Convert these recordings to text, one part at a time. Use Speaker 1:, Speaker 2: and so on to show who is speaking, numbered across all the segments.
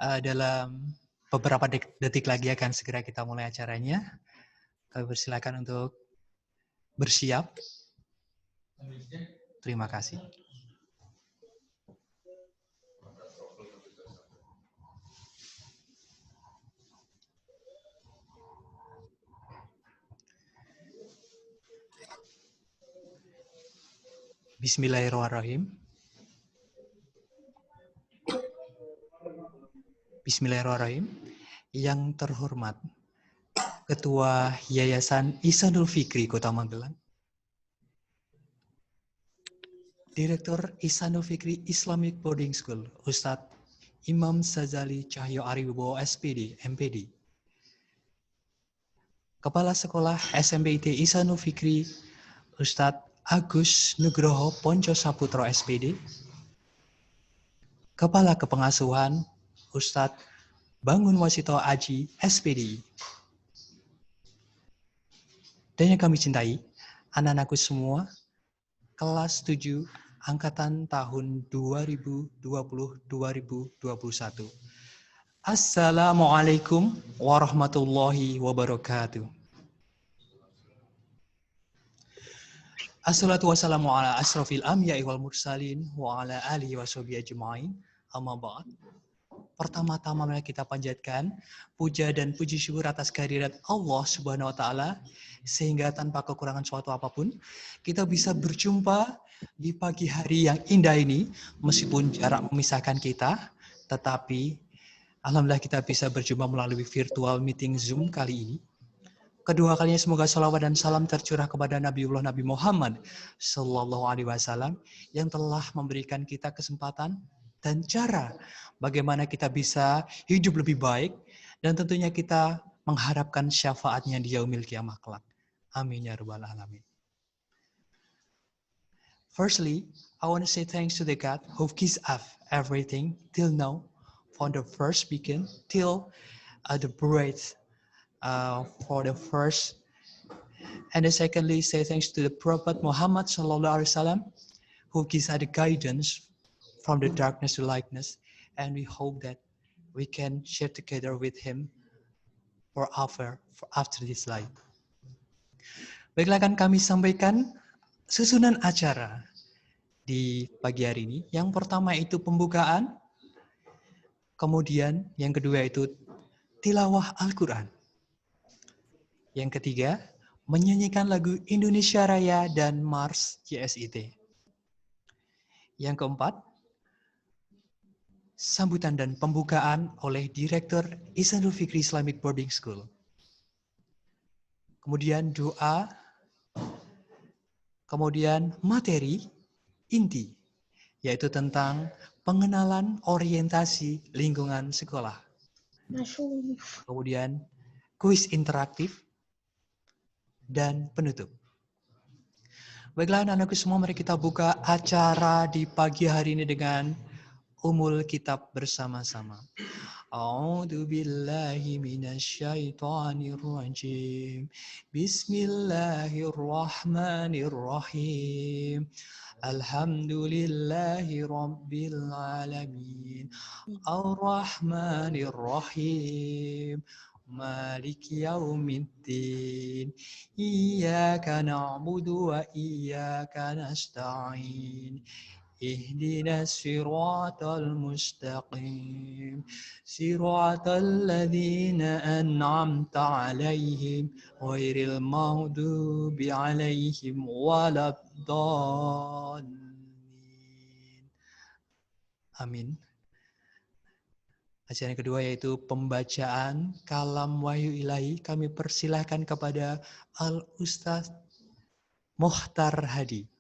Speaker 1: Dalam beberapa detik lagi akan segera kita mulai acaranya. Kami persilakan untuk bersiap. Terima kasih. Bismillahirrahmanirrahim. Bismillahirrahmanirrahim. Yang terhormat Ketua Yayasan Ihsanul Fikri Kota Magelang, Direktur Ihsanul Fikri Islamic Boarding School, Ustadz Imam Sazali Cahyo Ariwibowo SPD, MPD, Kepala Sekolah SMPIT Ihsanul Fikri, Ustadz Agus Nugroho Ponco Saputro SPD, Kepala Kepengasuhan Ustadz Bangun Wasito Aji SPD. Dan yang kami cintai, anak-anakku semua, kelas 7 angkatan tahun 2020-2021. Assalamualaikum warahmatullahi wabarakatuh. Assalatu wassalamu ala asrafil anbiya'i wal mursalin wa ala alihi wa sahbihi ajma'in. Amma ba'd. Pertama-tama mari kita panjatkan puja dan puji syukur atas kehadirat Allah Subhanahu wa taala sehingga tanpa kekurangan suatu apapun kita bisa berjumpa di pagi hari yang indah ini meskipun jarak memisahkan kita, tetapi alhamdulillah kita bisa berjumpa melalui virtual meeting Zoom kali ini. Kedua kalinya semoga salawat dan salam tercurah kepada Nabiullah Nabi Muhammad Sallallahu Alaihi Wasallam yang telah memberikan kita kesempatan dan cara bagaimana kita bisa hidup lebih baik dan tentunya kita mengharapkan syafaatnya di yaumil qiyamah kelak. Amin ya rabbal alamin. Firstly, I want to say thanks to the God who gives us everything till now, from the first begin till the breath for the first. And then secondly, say thanks to the Prophet Muhammad Sallallahu Alaihi Wasallam who gives us the guidance from the darkness to lightness, and we hope that we can share together with him for after this life. Baiklah, akan kami sampaikan susunan acara di pagi hari ini. Yang pertama itu pembukaan, kemudian yang kedua itu tilawah Al-Quran. Yang ketiga, menyanyikan lagu Indonesia Raya dan Mars JSIT. Yang keempat, sambutan dan pembukaan oleh Direktur Ihsanul Fikri Islamic Boarding School. Kemudian doa, kemudian materi inti, yaitu tentang pengenalan orientasi lingkungan sekolah. Kemudian kuis interaktif dan penutup. Baiklah anak-anakku semua, mari kita buka acara di pagi hari ini dengan umul kitab bersama-sama. A'udzu billahi minasyaitonir rajim. Bismillahirrahmanirrahim. Alhamdulillahi rabbil alamin. Ar-Rahmanir Rahim. Maliki yaumiddin. Iyyaka na'budu wa iyyaka nasta'in. Ihdinas siratal mustaqim. Siratal ladzina an'amta 'alaihim ghairil maghdubi 'alaihim waladdallin. Amin. Acara yang kedua yaitu pembacaan kalam wahyu ilahi. Kami persilahkan kepada Al-Ustaz Mohtar Hadi.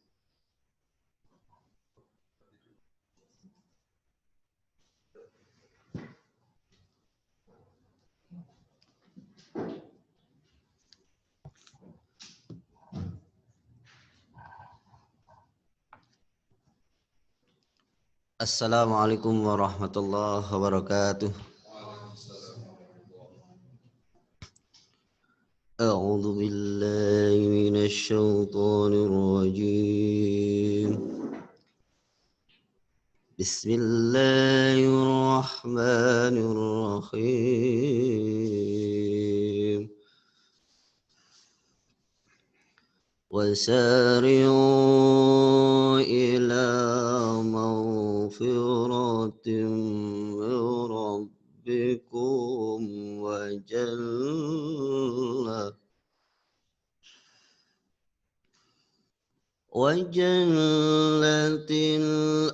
Speaker 2: Assalamualaikum warahmatullahi wabarakatuh. A'udzu billahi minasy syaithanir rajim. Bismillahirrahmanirrahim. وسارعوا إلى مغفرة من ربكم وجنة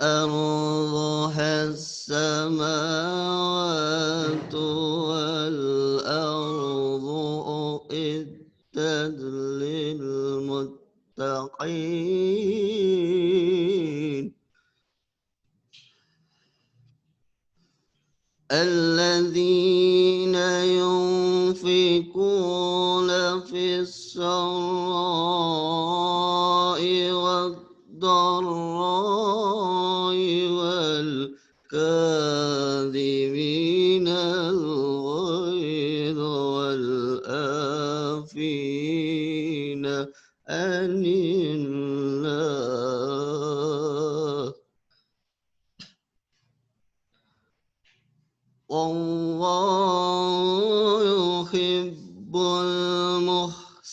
Speaker 2: أرضها السماوات والأرض أعدت للمتقين الذين ينفقون في السراء والضراء والكاظمين الغيظ والعافين عن الناس والله يحب المحسنين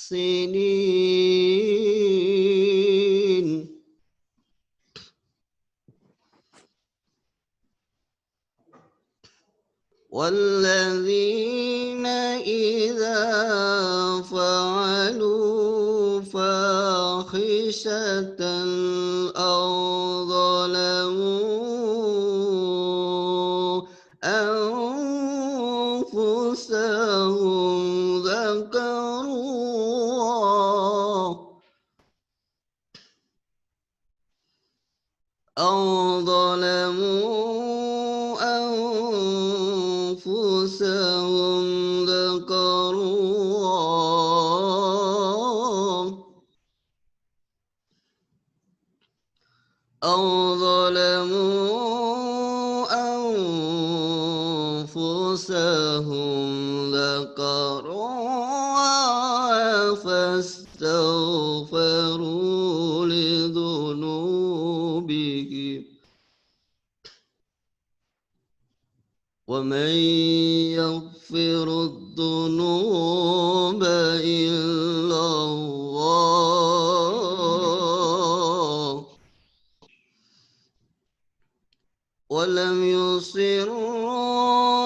Speaker 2: والذين إذا فعلوا فاحشة أو ظلموا أنفسهم ذكروا الله فاستغفروا لذنوبهم ومن يغفر الذنوب إلا الله ولم يصروا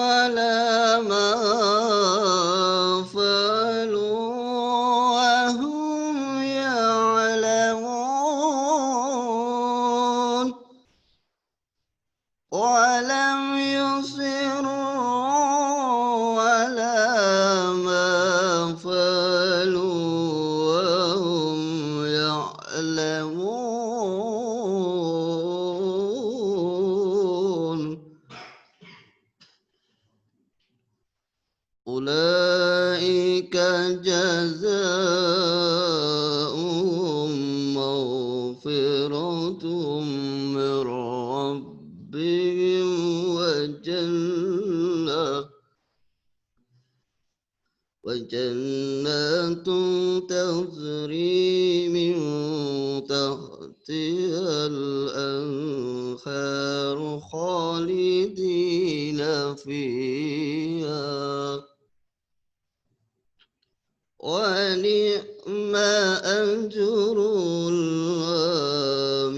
Speaker 2: على ما فعلوا وهم يعلمون ولم يصروا على ما فعلوا وهم يعلمون أولئك جزاؤهم مغفرة من ربهم وجنات تجري من تحتها الأنهار خالدين فيها ونعم أجر العاملين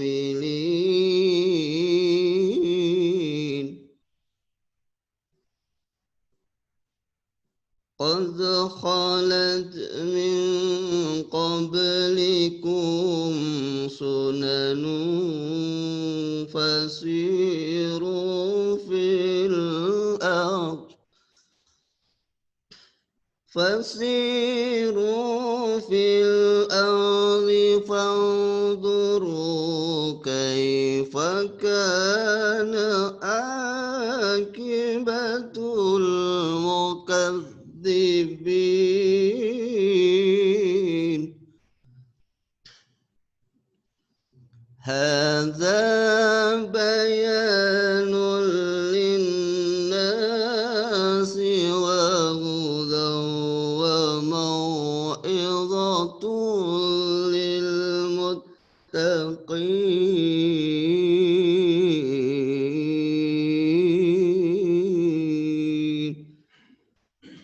Speaker 2: قد خلت من قبلكم سنن فسيروا في الأرض فانظروا كيف كان عاقبة المكذبين هذا بيان للناس وهدى وموعظة للمتقين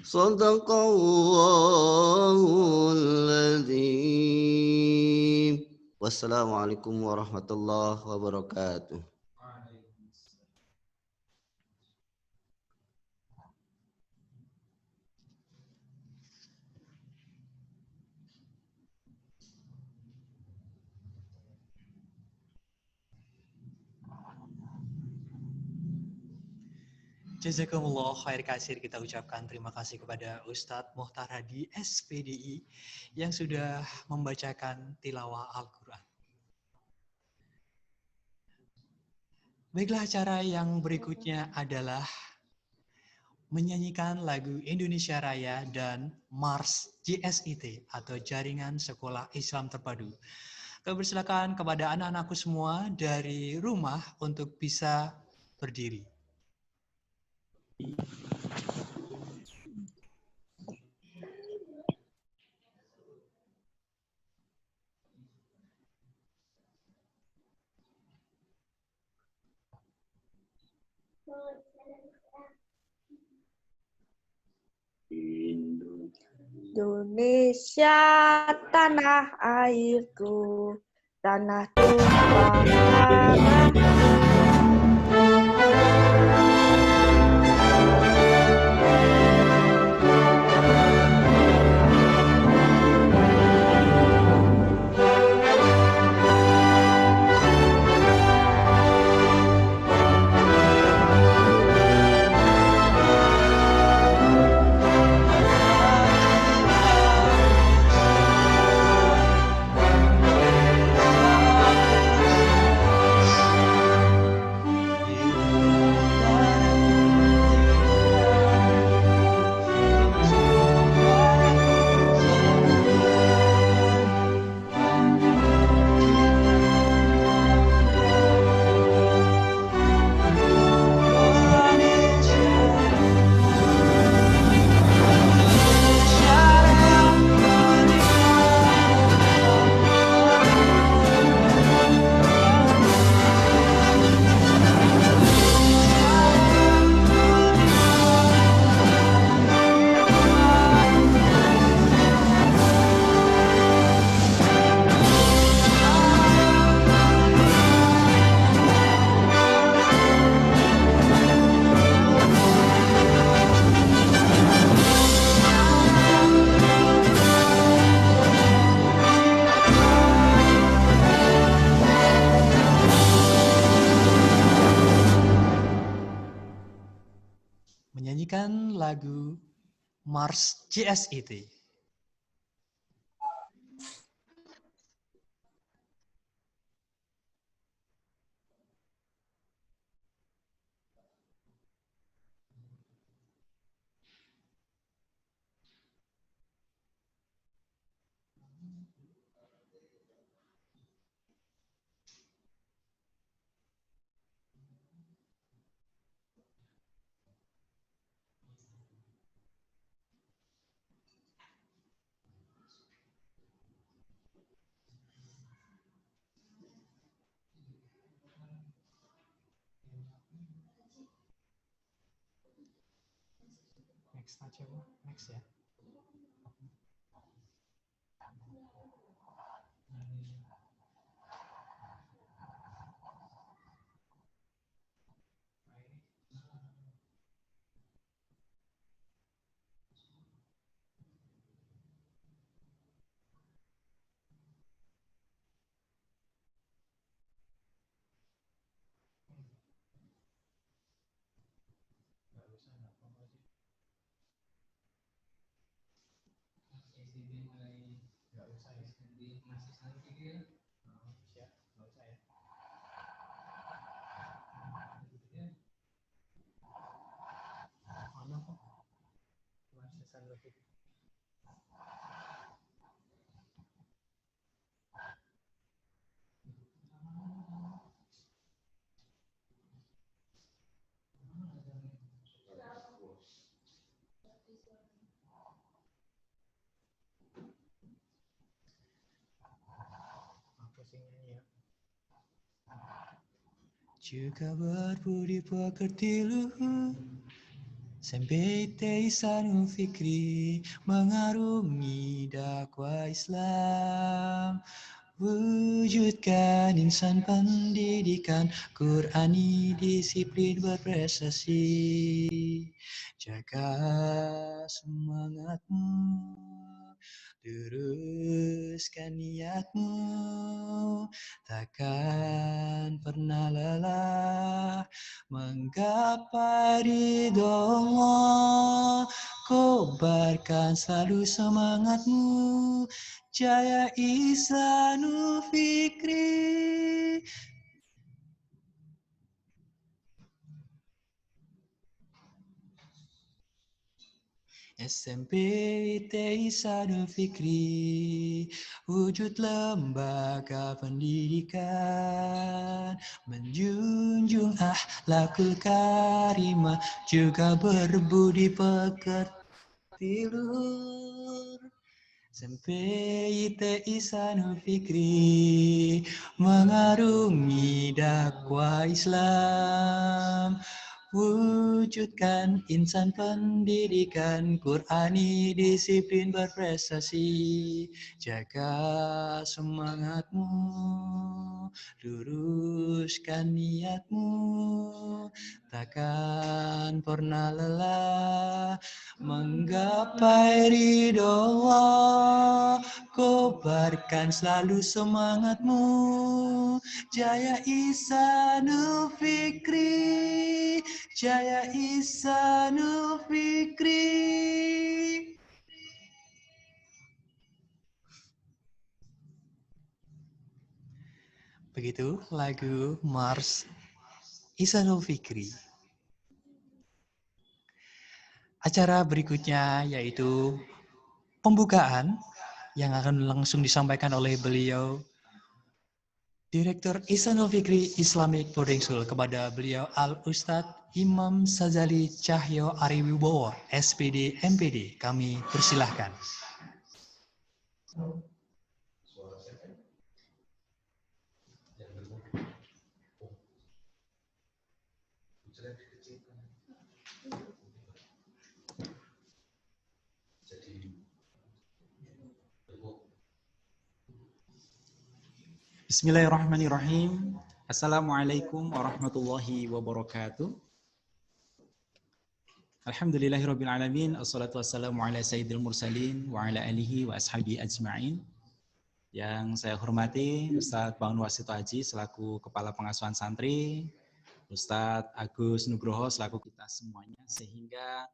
Speaker 2: Sadaqallahul adzim. Wassalamualaikum warahmatullahi wabarakatuh.
Speaker 1: Jazakumullah khair kasir, kita ucapkan terima kasih kepada Ustadz Muhtar Hadi SPDI yang sudah membacakan tilawah Al-Quran. Baiklah, acara yang berikutnya adalah menyanyikan lagu Indonesia Raya dan Mars JSIT atau Jaringan Sekolah Islam Terpadu. Kami persilakan kepada anak-anakku semua dari rumah untuk bisa berdiri.
Speaker 3: Indonesia tanah airku, tanah tumpah darahku. Menyanyikan lagu Mars JSIT. Next aja, next ya. Juga berbudi pekerti luhur,
Speaker 1: Sampai Isanu Fikri mengarungi dakwah Islam. Wujudkan insan pendidikan Qurani disiplin berprestasi. Jaga semangatmu, teruskan niatmu, takkan pernah lelah menggapai ridho Allah. Kobarkan selalu semangatmu, Jaya Ihsanul Fikri. SMP Ihsanul Fikri, wujud lembaga pendidikan, menjunjung akhlakul karimah, juga berbudi pekerti luhur. Sampai Ihsanul Fikri mengarungi dakwah Islam. Wujudkan insan pendidikan Qurani disiplin berprestasi. Jaga semangatmu, luruskan niatmu, takkan pernah lelah menggapai ridho Allah. Kobarkan selalu semangatmu, Jaya Ihsanul Fikri, Jaya Ihsanul Fikri. Begitu lagu Mars Ihsanul Fikri. Acara berikutnya yaitu pembukaan yang akan langsung disampaikan oleh beliau Direktur Ihsanul Fikri Islamic Boarding School. Kepada beliau Al-Ustadz Imam Sazali Cahyo Ariwibowo, SPD MPD. Kami persilahkan.
Speaker 4: Bismillahirrahmanirrahim. Assalamualaikum warahmatullahi wabarakatuh. Alhamdulillahirabbil alamin. Assalatu wassalamu ala sayyidil mursalin wa ala alihi wa ashabihi ajma'in. Yang saya hormati Ustadz Bangun Wasito Haji selaku Kepala Pengasuhan Santri, Ustadz Agus Nugroho selaku kita semuanya, sehingga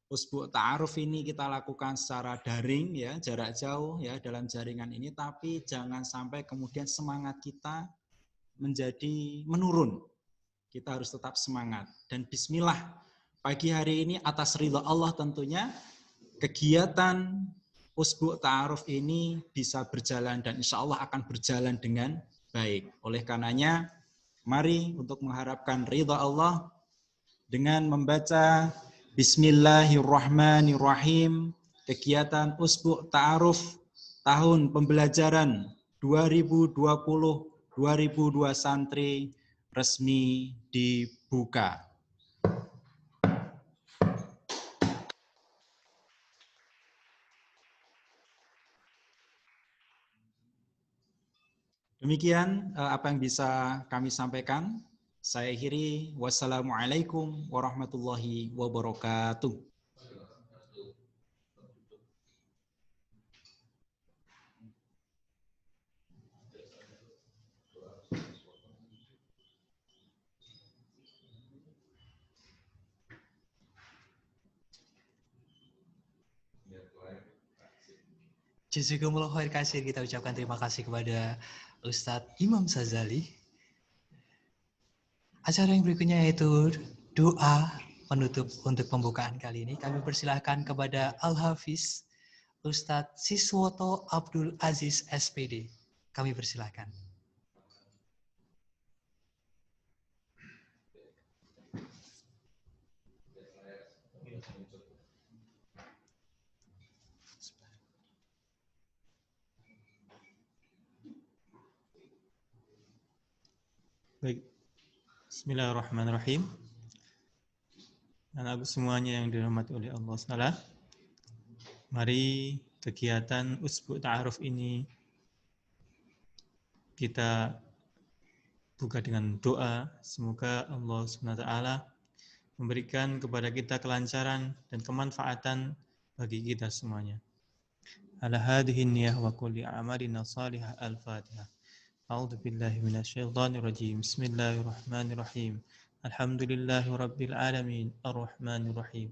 Speaker 4: Usbu' Ta'aruf ini kita lakukan secara daring ya, jarak jauh ya dalam jaringan ini, tapi jangan sampai kemudian semangat kita menjadi menurun. Kita harus tetap semangat dan bismillah pagi hari ini atas ridha Allah tentunya kegiatan Usbu' Ta'aruf ini bisa berjalan dan insya Allah akan berjalan dengan baik. Oleh karenanya mari untuk mengharapkan ridha Allah dengan membaca Bismillahirrahmanirrahim, kegiatan Usbu' Ta'aruf tahun pembelajaran 2020-2002 santri resmi dibuka. Demikian apa yang bisa kami sampaikan. Saya akhiri, wassalamualaikum warahmatullahi wabarakatuh.
Speaker 1: Jazakumullah khair kasir, kita ucapkan terima kasih kepada Ustadz Imam Sazali. Acara yang berikutnya yaitu doa penutup untuk pembukaan kali ini. Kami persilahkan kepada Al-Hafiz Ustadz Siswoto Abdul Aziz SPD. Kami persilahkan.
Speaker 5: Baik, Bismillahirrahmanirrahim. Anak-anak semuanya yang dirahmati oleh Allah Ta'ala, mari kegiatan Usbu' Ta'aruf ini kita buka dengan doa. Semoga Allah SWT memberikan kepada kita kelancaran dan kemanfaatan bagi kita semuanya. Ala hadhihi niyah wa kulli amalina salihah al-Fatihah. A'udzu billahi minasyaitonir rajim. Bismillahirrahmanirrahim. Alhamdulillahi rabbil alamin. Arrahmanir rahim.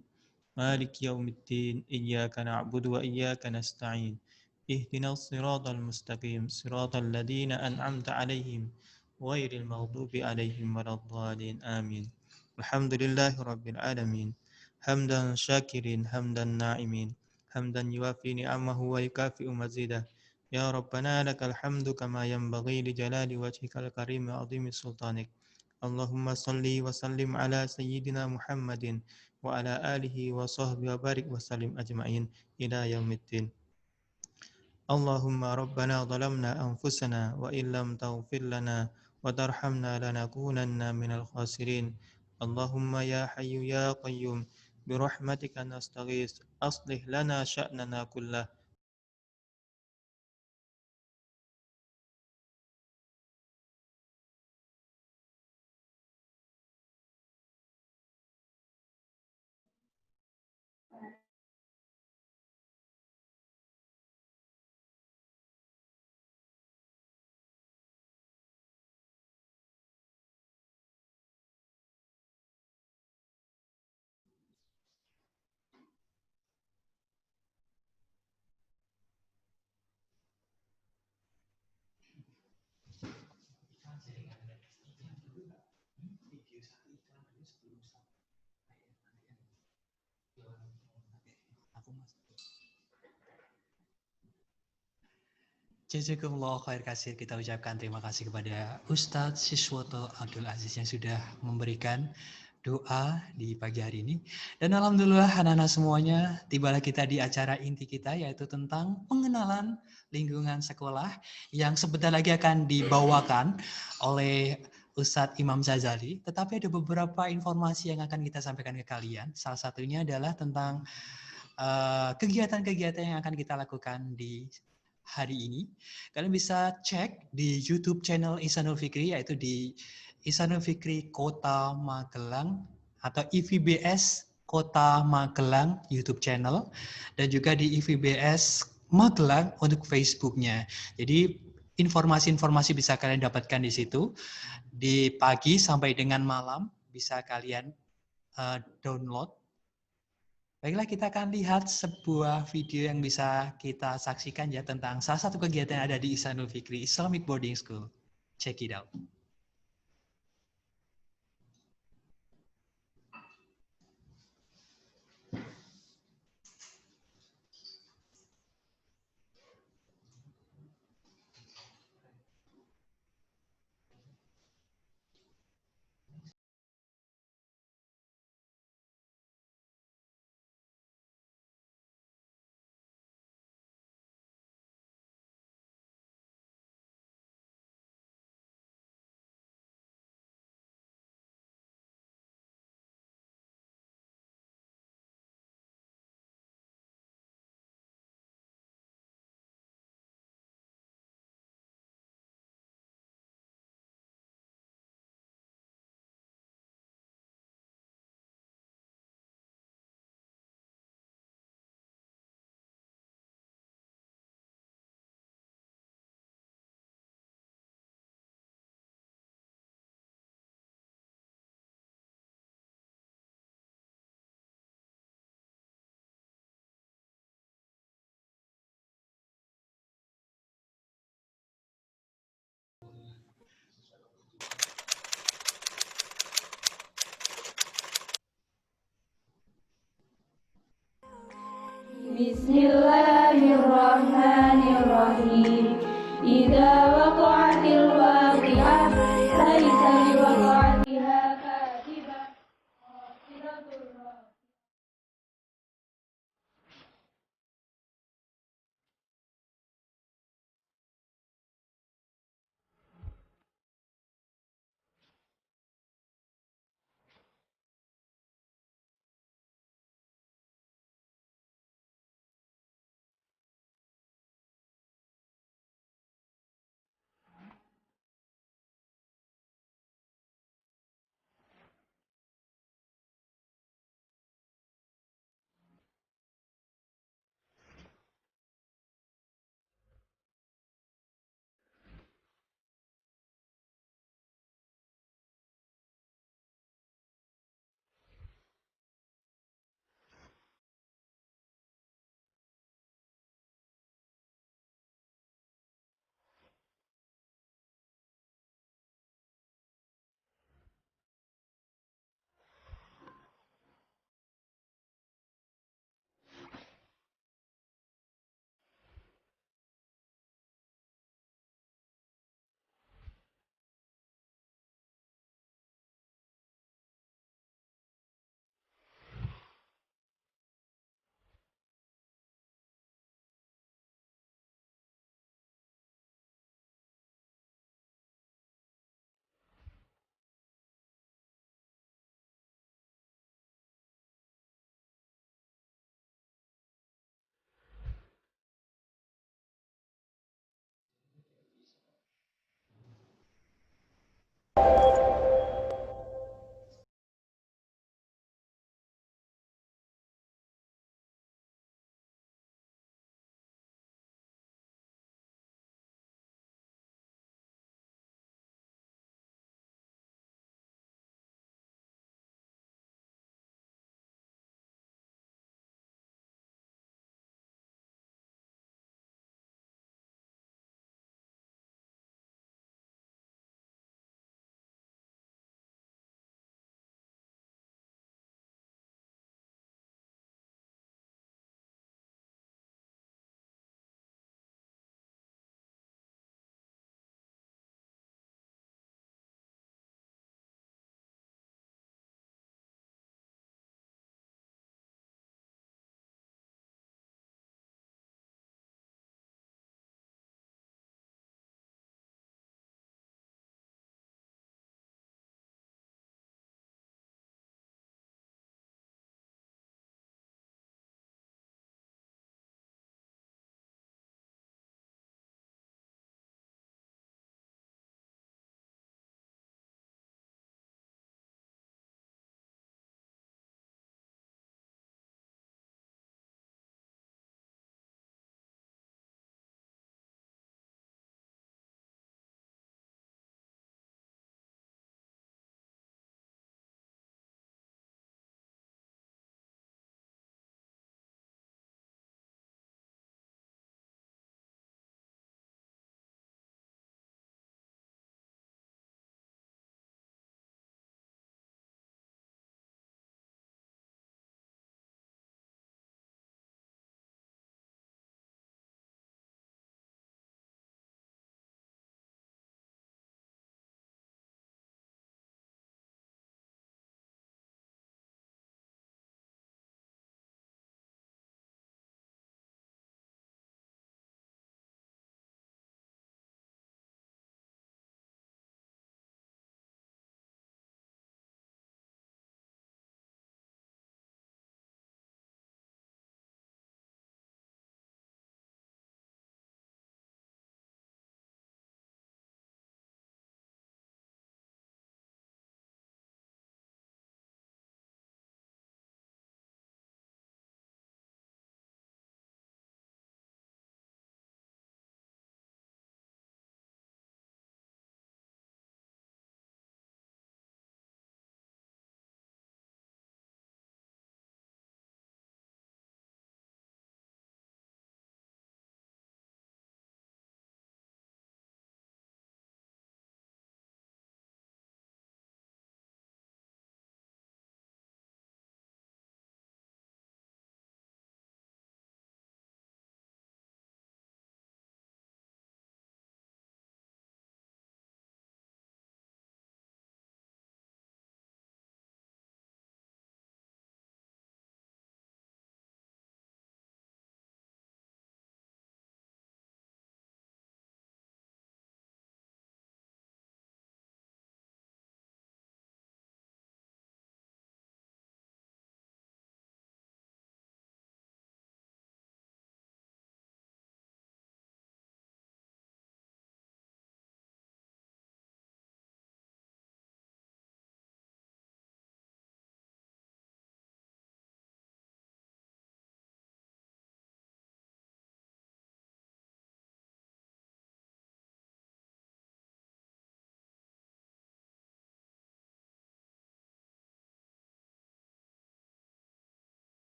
Speaker 5: Maliki yaumiddin. Iyyaka na'budu wa iyyaka nasta'in. Ihdinas siratal mustaqim. Siratal ladzina an'amta 'alaihim ghairil maghdubi 'alaihim waladdallin. Amin. Alhamdulillahi rabbil alamin. Hamdan syakirin, hamdan na'imin. Hamdan yuwafi ni'amahu wa yukafi'u mazidah. Ya Rabbana lakal hamdu kama yanbaghi li jalali wajhikal karim wa azimi sultanik. Allahumma salli wa sallim ala sayyidina Muhammadin wa ala alihi wa sahbihi wa barik wa sallim ajma'in ila yaumiddin. Allahumma Rabbana zalamna anfusana wa illam taghfir lana wa tarhamna lanakunanna minal khasirin. Allahumma ya hayyu ya qayyum bi rahmatika nastaghis aslih lana sya'nana kullah.
Speaker 1: Jazakumullah khair kasir, kita ucapkan terima kasih kepada Ustadz Siswoto Abdul Aziz yang sudah memberikan doa di pagi hari ini. Dan alhamdulillah anak-anak semuanya, tibalah kita di acara inti kita yaitu tentang pengenalan lingkungan sekolah yang sebentar lagi akan dibawakan oleh Ustadz Imam Sazali. Tetapi ada beberapa informasi yang akan kita sampaikan ke kalian. Salah satunya adalah tentang kegiatan-kegiatan yang akan kita lakukan di hari ini. Kalian bisa cek di YouTube channel Ihsanul Fikri, yaitu di Ihsanul Fikri Kota Magelang atau IVBS Kota Magelang YouTube channel, dan juga di IVBS Magelang untuk Facebooknya. Jadi informasi-informasi bisa kalian dapatkan di situ. Di pagi sampai dengan malam bisa kalian download. Baiklah, kita akan lihat sebuah video yang bisa kita saksikan ya tentang salah satu kegiatan yang ada di Ihsanul Fikri Islamic Boarding School. Check it out.
Speaker 6: إذا وقعت الواقعة ليس لوقعتها كاذبة خافضة رافعة.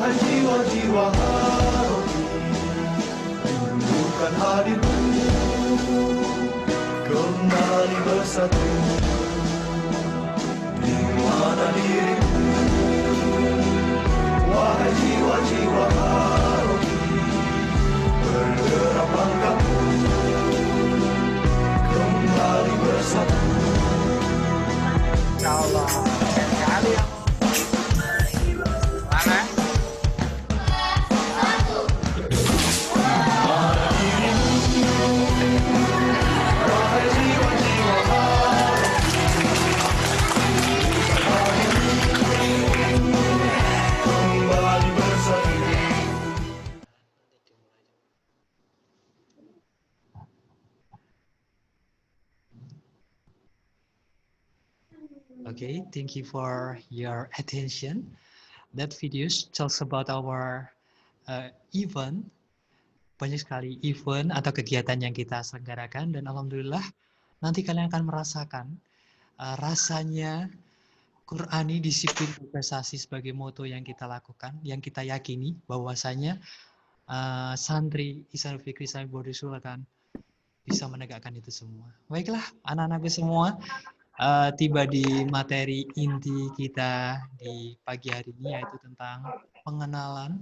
Speaker 7: Wahai jiwa-jiwa haroki, rindukan hadirmu, kembali bersatu. Di mana dirimu? Wahai jiwa-jiwa haroki, bergerak langkahmu, kembali bersatu.
Speaker 4: Insyaallah. Sekali ya. Mana?
Speaker 1: Okay, thank you for your attention. That video tells about our event. Banyak sekali event atau kegiatan yang kita selenggarakan dan alhamdulillah nanti kalian akan merasakan rasanya Qur'ani disiplin prestasi sebagai moto yang kita lakukan, yang kita yakini bahwasanya santri Ihsanul Fikri Islamic Boarding School akan bisa menegakkan itu semua. Baiklah, anak-anakku semua, tiba di materi inti kita di pagi hari ini, yaitu tentang pengenalan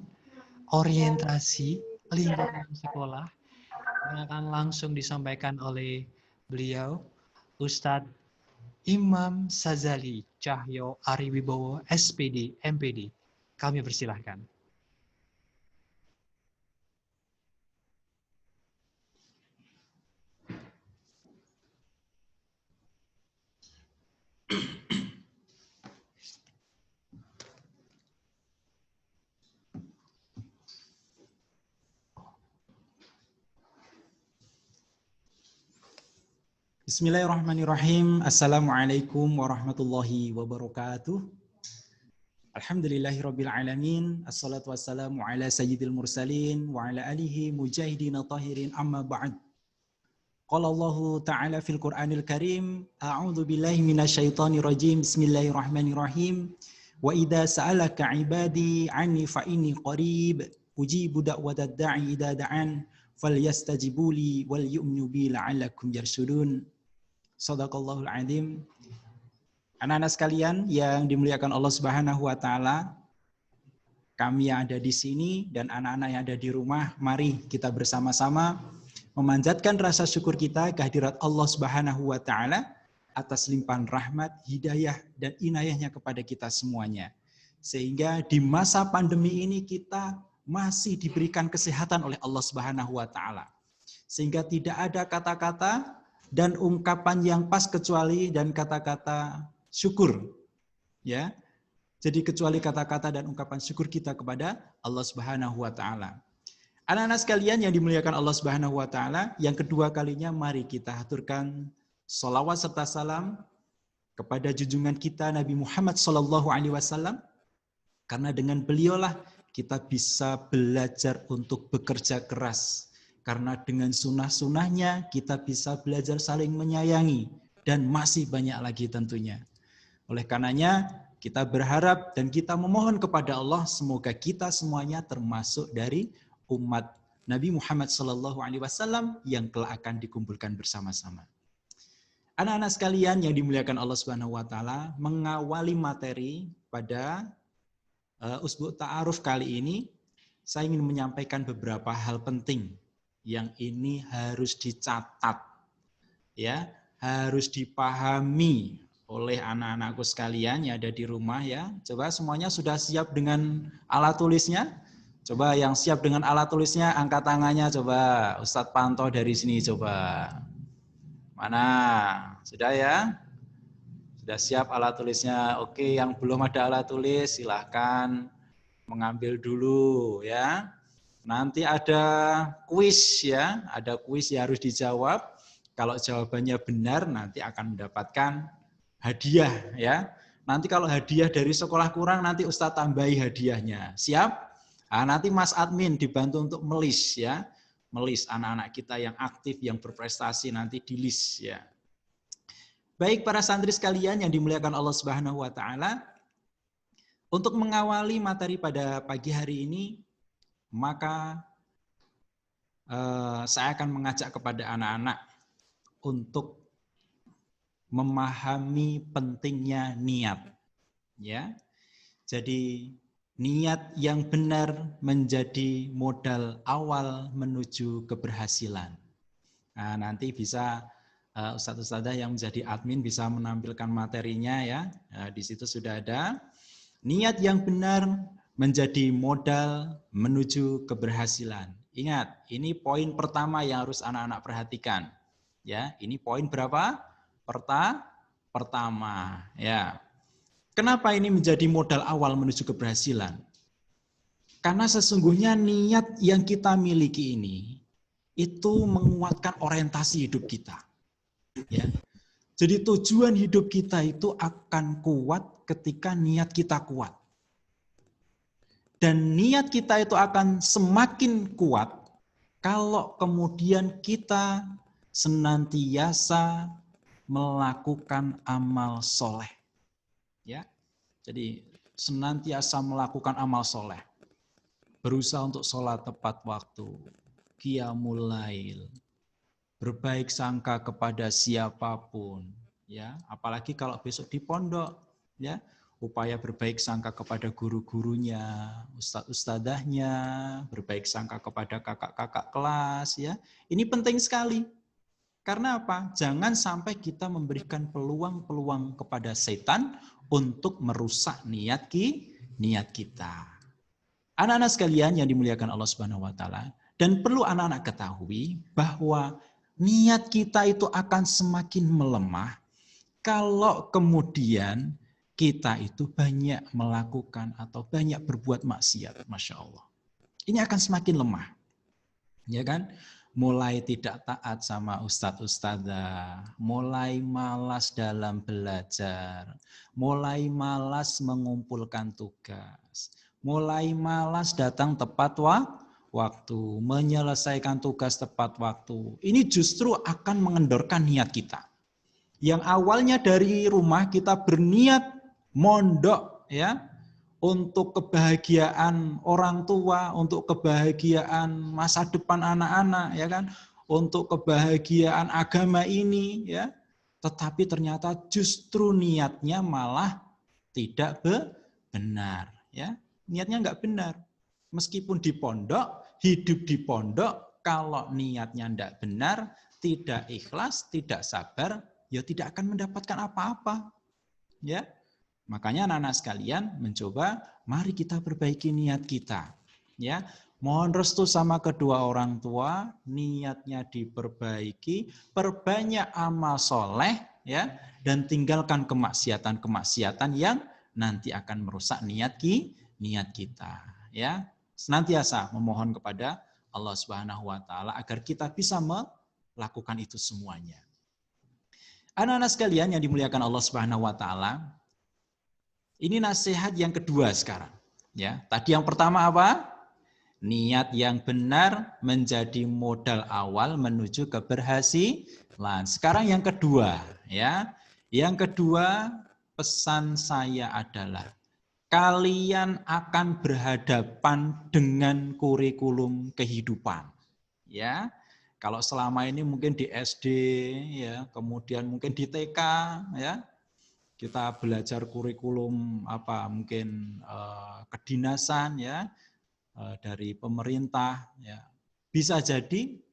Speaker 1: orientasi lingkungan sekolah yang akan langsung disampaikan oleh beliau Ustadz Imam Sazali Cahyo Ariwibowo SPD MPD. Kami persilahkan.
Speaker 4: Bismillahirrahmanirrahim. Assalamualaikum warahmatullahi wabarakatuh. Alhamdulillahirabbil alamin. Assalatu wassalamu ala sayyidil mursalin wa ala alihi mujahidin tahirin amma ba'd. Qala Allah ta'ala fil Qur'anil Karim, a'udzu billahi minasyaitonir rajim. Bismillahirrahmanirrahim. Wa idza sa'alaka 'ibadi 'anni fa inni qarib ujibu da'watad da'i idza da'an falyastajibuli wal yu'minu bi la'allakum yarshudun. Shadaqallahul adzim. Anak-anak sekalian yang dimuliakan Allah Subhanahu wa taala, kami yang ada di sini dan anak-anak yang ada di rumah, mari kita bersama-sama memanjatkan rasa syukur kita kehadirat Allah Subhanahu wa taala atas limpahan rahmat, hidayah dan inayahnya kepada kita semuanya. Sehingga di masa pandemi ini kita masih diberikan kesehatan oleh Allah Subhanahu wa taala. Sehingga tidak ada kata-kata dan ungkapan yang pas kecuali dan kata-kata syukur. Ya. Jadi kecuali kata-kata dan ungkapan syukur kita kepada Allah Subhanahu wa taala. Anak-anak sekalian yang dimuliakan Allah Subhanahu wa taala, yang kedua kalinya mari kita haturkan sholawat serta salam kepada junjungan kita Nabi Muhammad SAW, karena dengan beliaulah kita bisa belajar untuk bekerja keras. Karena dengan sunnah-sunnahnya kita bisa belajar saling menyayangi. Dan masih banyak lagi tentunya. Oleh karenanya kita berharap dan kita memohon kepada Allah semoga kita semuanya termasuk dari umat Nabi Muhammad SAW yang kelak akan dikumpulkan bersama-sama. Anak-anak sekalian yang dimuliakan Allah Subhanahu wa taala, mengawali materi pada Usbu' Ta'aruf kali ini, saya ingin menyampaikan beberapa hal penting yang ini harus dicatat, ya, harus dipahami oleh anak-anakku sekalian yang ada di rumah ya. Coba semuanya sudah siap dengan alat tulisnya? Coba yang siap dengan alat tulisnya angkat tangannya coba. Ustadz pantau dari sini coba. Mana? Sudah ya? Sudah siap alat tulisnya? Oke, yang belum ada alat tulis silahkan mengambil dulu ya. Nanti ada kuis ya, ada kuis yang harus dijawab. Kalau jawabannya benar nanti akan mendapatkan hadiah ya. Nanti kalau hadiah dari sekolah kurang nanti Ustadz tambahi hadiahnya. Siap? Nah, nanti Mas Admin dibantu untuk melis ya. Melis anak-anak kita yang aktif, yang berprestasi nanti di list ya. Baik para santri sekalian yang dimuliakan Allah Subhanahu wa taala. Untuk mengawali materi pada pagi hari ini, maka saya akan mengajak kepada anak-anak untuk memahami pentingnya niat. Ya, jadi niat yang benar menjadi modal awal menuju keberhasilan. Nah, nanti bisa Ustadz-ustadzah yang menjadi admin bisa menampilkan materinya ya. Di situ sudah ada. Niat yang benar menjadi modal menuju keberhasilan. Ingat, ini poin pertama yang harus anak-anak perhatikan. Ya, ini poin berapa? Pertama. Ya. Kenapa ini menjadi modal awal menuju keberhasilan? Karena sesungguhnya niat yang kita miliki ini itu menguatkan orientasi hidup kita. Ya. Jadi tujuan hidup kita itu akan kuat ketika niat kita kuat. Dan niat kita itu akan semakin kuat kalau kemudian kita senantiasa melakukan amal soleh. Ya, jadi senantiasa melakukan amal soleh. Berusaha untuk sholat tepat waktu, qiyamul lail, berbaik sangka kepada siapapun, ya, apalagi kalau besok di pondok, ya, upaya berbaik sangka kepada guru-gurunya, ustadz-ustadzahnya, berbaik sangka kepada kakak-kakak kelas, ya. Ini penting sekali. Karena apa? Jangan sampai kita memberikan peluang-peluang kepada setan untuk merusak niat kita. Anak-anak sekalian yang dimuliakan Allah Subhanahu wa taala, dan perlu anak-anak ketahui bahwa niat kita itu akan semakin melemah kalau kemudian kita itu banyak melakukan atau banyak berbuat maksiat. Masya Allah. Ini akan semakin lemah. Ya kan? Mulai tidak taat sama ustadz-ustadzah, mulai malas dalam belajar, mulai malas mengumpulkan tugas, mulai malas datang tepat waktu, menyelesaikan tugas tepat waktu. Ini justru akan mengendorkan niat kita. Yang awalnya dari rumah kita berniat mondok ya, untuk kebahagiaan orang tua, untuk kebahagiaan masa depan anak-anak, ya kan, untuk kebahagiaan agama ini, ya. Tetapi ternyata justru niatnya malah tidak benar, ya. Niatnya nggak benar. Meskipun di pondok, hidup di pondok, kalau niatnya nggak benar, tidak ikhlas, tidak sabar, ya tidak akan mendapatkan apa-apa, ya. Makanya anak-anak sekalian mencoba, mari kita perbaiki niat kita. Ya, mohon restu sama kedua orang tua, niatnya diperbaiki, perbanyak amal soleh, ya, dan tinggalkan kemaksiatan-kemaksiatan yang nanti akan merusak niat kita. Ya, senantiasa memohon kepada Allah Subhanahu Wa Taala agar kita bisa melakukan itu semuanya. Anak-anak sekalian yang dimuliakan Allah Subhanahu Wa Taala. Ini nasihat yang kedua sekarang. Ya, tadi yang pertama apa? Niat yang benar menjadi modal awal menuju keberhasilan. Sekarang yang kedua, ya. Yang kedua, pesan saya adalah kalian akan berhadapan dengan kurikulum kehidupan. Ya. Kalau selama ini mungkin di SD, ya, kemudian mungkin di TK, ya. Kita belajar kurikulum apa mungkin kedinasan ya dari pemerintah ya. Bisa jadi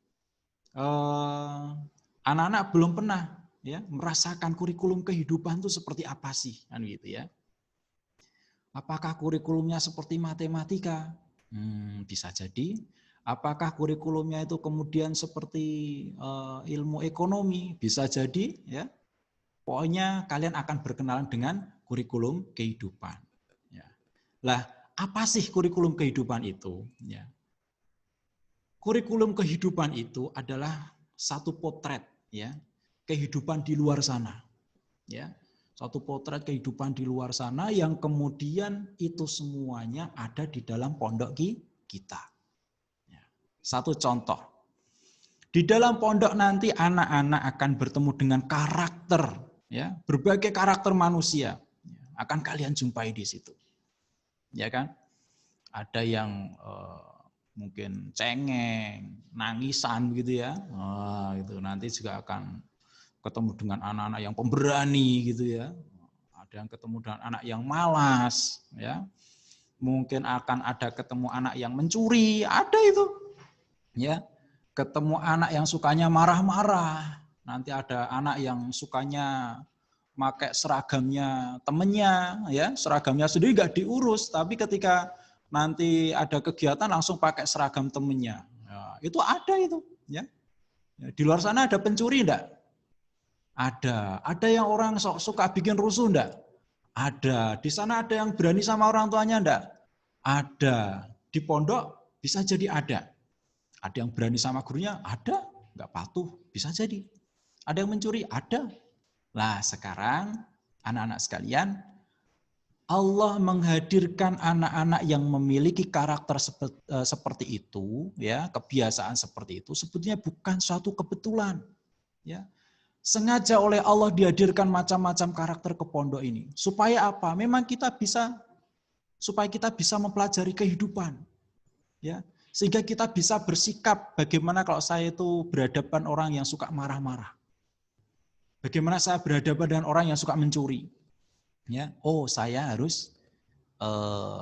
Speaker 4: anak-anak belum pernah ya merasakan kurikulum kehidupan itu seperti apa sih kan gitu ya. Apakah kurikulumnya seperti matematika? Bisa jadi. Apakah kurikulumnya itu kemudian seperti ilmu ekonomi? Bisa jadi ya. Pokoknya kalian akan berkenalan dengan kurikulum kehidupan. Ya. Lah, apa sih kurikulum kehidupan itu? Ya. Kurikulum kehidupan itu adalah satu potret, ya, kehidupan di luar sana. Ya. Satu potret kehidupan di luar sana yang kemudian itu semuanya ada di dalam pondok kita. Ya. Satu contoh. Di dalam pondok nanti anak-anak akan bertemu dengan karakter. Ya, berbagai karakter manusia akan kalian jumpai di situ. ya kan? Ada yang mungkin cengeng, nangisan gitu ya. Gitu. Nanti juga akan ketemu dengan anak-anak yang pemberani gitu ya. Ada yang ketemu dengan anak yang malas, ya. Mungkin akan ada ketemu anak yang mencuri, ada itu. Ya. Ketemu anak yang sukanya marah-marah. Nanti ada anak yang sukanya pakai seragamnya temennya, ya. Seragamnya sendiri nggak diurus, tapi ketika nanti ada kegiatan langsung pakai seragam temennya. Ya, itu ada itu, ya. Di luar sana ada pencuri enggak? Ada. Ada yang orang suka bikin rusuh enggak? Ada. Di sana ada yang berani sama orang tuanya enggak? Ada. Di pondok bisa jadi ada. Ada yang berani sama gurunya? Ada. Enggak patuh, bisa jadi. Ada yang mencuri? Ada. Nah, sekarang anak-anak sekalian, Allah menghadirkan anak-anak yang memiliki karakter seperti itu, ya, kebiasaan seperti itu, sebetulnya bukan suatu kebetulan, ya. Sengaja oleh Allah dihadirkan macam-macam karakter ke pondok ini. Supaya apa? Memang supaya kita bisa mempelajari kehidupan, ya. Sehingga kita bisa bersikap bagaimana kalau saya itu berhadapan orang yang suka marah-marah. Bagaimana saya berhadapan dengan orang yang suka mencuri. Ya, oh saya harus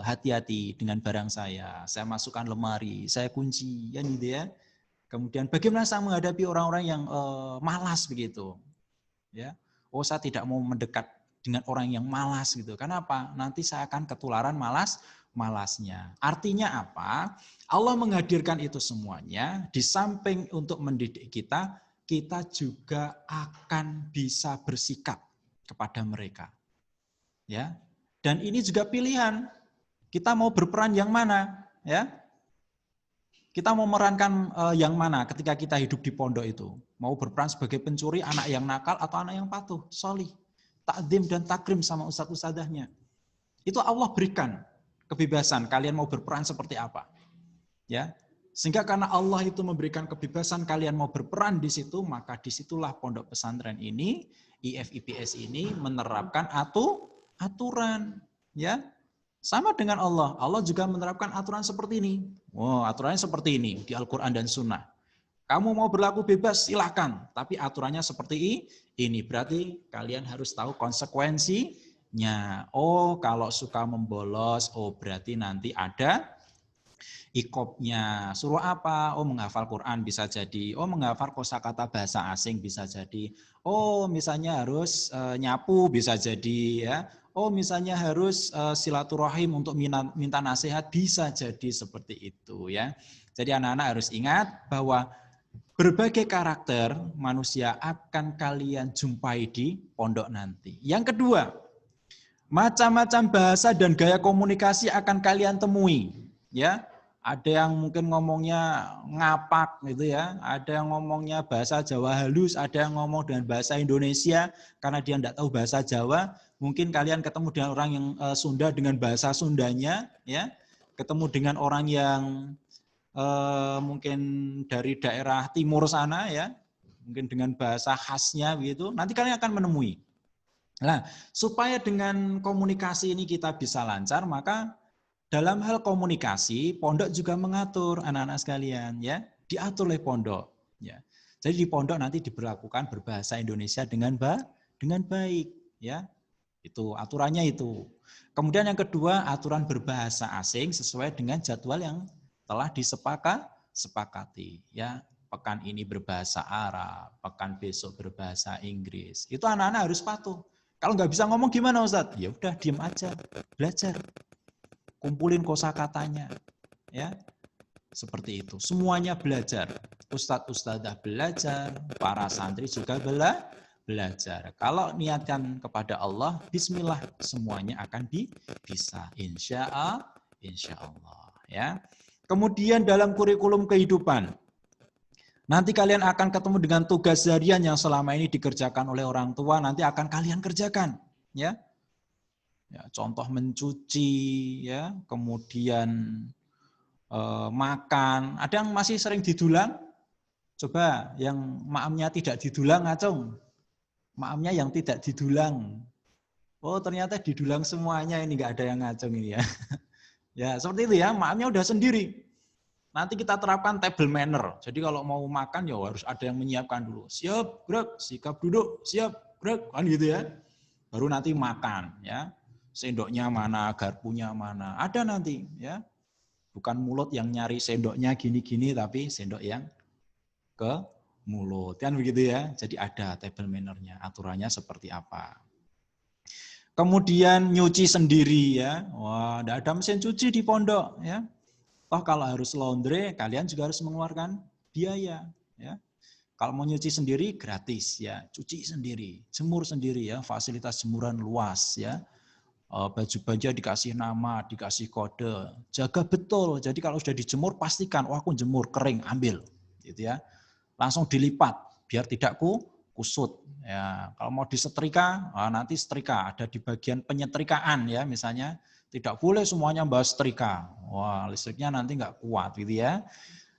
Speaker 4: hati-hati dengan barang saya masukkan lemari, saya kunci, ya gitu ya. Kemudian bagaimana saya menghadapi orang-orang yang malas begitu, ya. Oh saya tidak mau mendekat dengan orang yang malas gitu. Kenapa? Nanti saya akan ketularan malasnya. Artinya apa? Allah menghadirkan itu semuanya di samping untuk mendidik kita, kita juga akan bisa bersikap kepada mereka. Ya, dan ini juga pilihan. Kita mau berperan yang mana, ya? Kita mau memerankan yang mana ketika kita hidup di pondok itu? Mau berperan sebagai pencuri, anak yang nakal atau anak yang patuh, sholih, takdim dan takrim sama ustadz-ustadzahnya. Itu Allah berikan kebebasan. Kalian mau berperan seperti apa? Ya, sehingga karena Allah itu memberikan kebebasan, kalian mau berperan di situ, maka disitulah pondok pesantren ini, IFIPS ini menerapkan aturan, ya, sama dengan Allah. Allah juga menerapkan aturan seperti ini. Oh, aturannya seperti ini di Al-Quran dan Sunnah. Kamu mau berlaku bebas, silahkan. Tapi aturannya seperti ini. Berarti kalian harus tahu konsekuensinya. Oh, kalau suka membolos, oh berarti nanti ada ikopnya. Suruh apa? Oh, menghafal Quran bisa jadi. Oh, menghafal kosakata bahasa asing bisa jadi. Oh, misalnya harus nyapu bisa jadi, ya. Oh, misalnya harus silaturahim untuk minta nasihat bisa jadi seperti itu, ya. Jadi anak-anak harus ingat bahwa berbagai karakter manusia akan kalian jumpai di pondok nanti. Yang kedua, macam-macam bahasa dan gaya komunikasi akan kalian temui, ya. Ada yang mungkin ngomongnya ngapak gitu ya, ada yang ngomongnya bahasa Jawa halus, ada yang ngomong dengan bahasa Indonesia karena dia tidak tahu bahasa Jawa. Mungkin kalian ketemu dengan orang yang Sunda dengan bahasa Sundanya, ya. Ketemu dengan orang yang mungkin dari daerah timur sana, ya, mungkin dengan bahasa khasnya begitu. Nanti kalian akan menemui. Nah, supaya dengan komunikasi ini kita bisa lancar, maka dalam hal komunikasi, pondok juga mengatur anak-anak sekalian, ya, diatur oleh pondok, ya. Jadi di pondok nanti diberlakukan berbahasa Indonesia dengan baik, ya. Itu aturannya itu. Kemudian yang kedua, aturan berbahasa asing sesuai dengan jadwal yang telah disepakati, ya. Pekan ini berbahasa Arab, pekan besok berbahasa Inggris. Itu anak-anak harus patuh. Kalau nggak bisa ngomong gimana, Ustadz? Ya udah, diem aja, belajar. Kumpulin kosakatanya, ya, seperti itu. Semuanya belajar. Ustadz-ustadzah belajar, para santri juga belajar. Kalau niatkan kepada Allah, bismillah, semuanya akan bisa. Insya Allah, ya. Kemudian dalam kurikulum kehidupan, nanti kalian akan ketemu dengan tugas harian yang selama ini dikerjakan oleh orang tua, nanti akan kalian kerjakan, ya. Ya, contoh mencuci, ya, kemudian makan. Ada yang masih sering didulang? Coba yang maamnya tidak didulang, ngacung. Maamnya yang tidak didulang. Oh, ternyata didulang semuanya, ini nggak ada yang ngacung ini, ya. Ya, seperti itu ya, maafnya udah sendiri. Nanti kita terapkan table manner. Jadi kalau mau makan ya harus ada yang menyiapkan dulu. Siap, gerak, sikap duduk, siap, gerak, kan gitu ya. Baru nanti makan ya. Sendoknya mana, garpunya mana, ada nanti ya. Bukan mulut yang nyari sendoknya gini-gini, tapi sendok yang ke mulut. Kan begitu ya. Jadi ada table manner-nya, aturannya seperti apa. Kemudian nyuci sendiri ya. Wah, tidak ada mesin cuci di pondok ya. Oh, kalau harus laundry, kalian juga harus mengeluarkan biaya ya. Kalau mau nyuci sendiri gratis ya, cuci sendiri, jemur sendiri ya, fasilitas jemuran luas ya. Baju-baju dikasih nama, dikasih kode, jaga betul. Jadi kalau sudah dijemur pastikan, oh aku jemur kering, ambil, gitu ya. Langsung dilipat biar tidak kusut. Ya, kalau mau disetrika, nanti setrika ada di bagian penyetrikaan ya, misalnya tidak boleh semuanya bahas setrika. Wah, listriknya nanti nggak kuat gitu ya.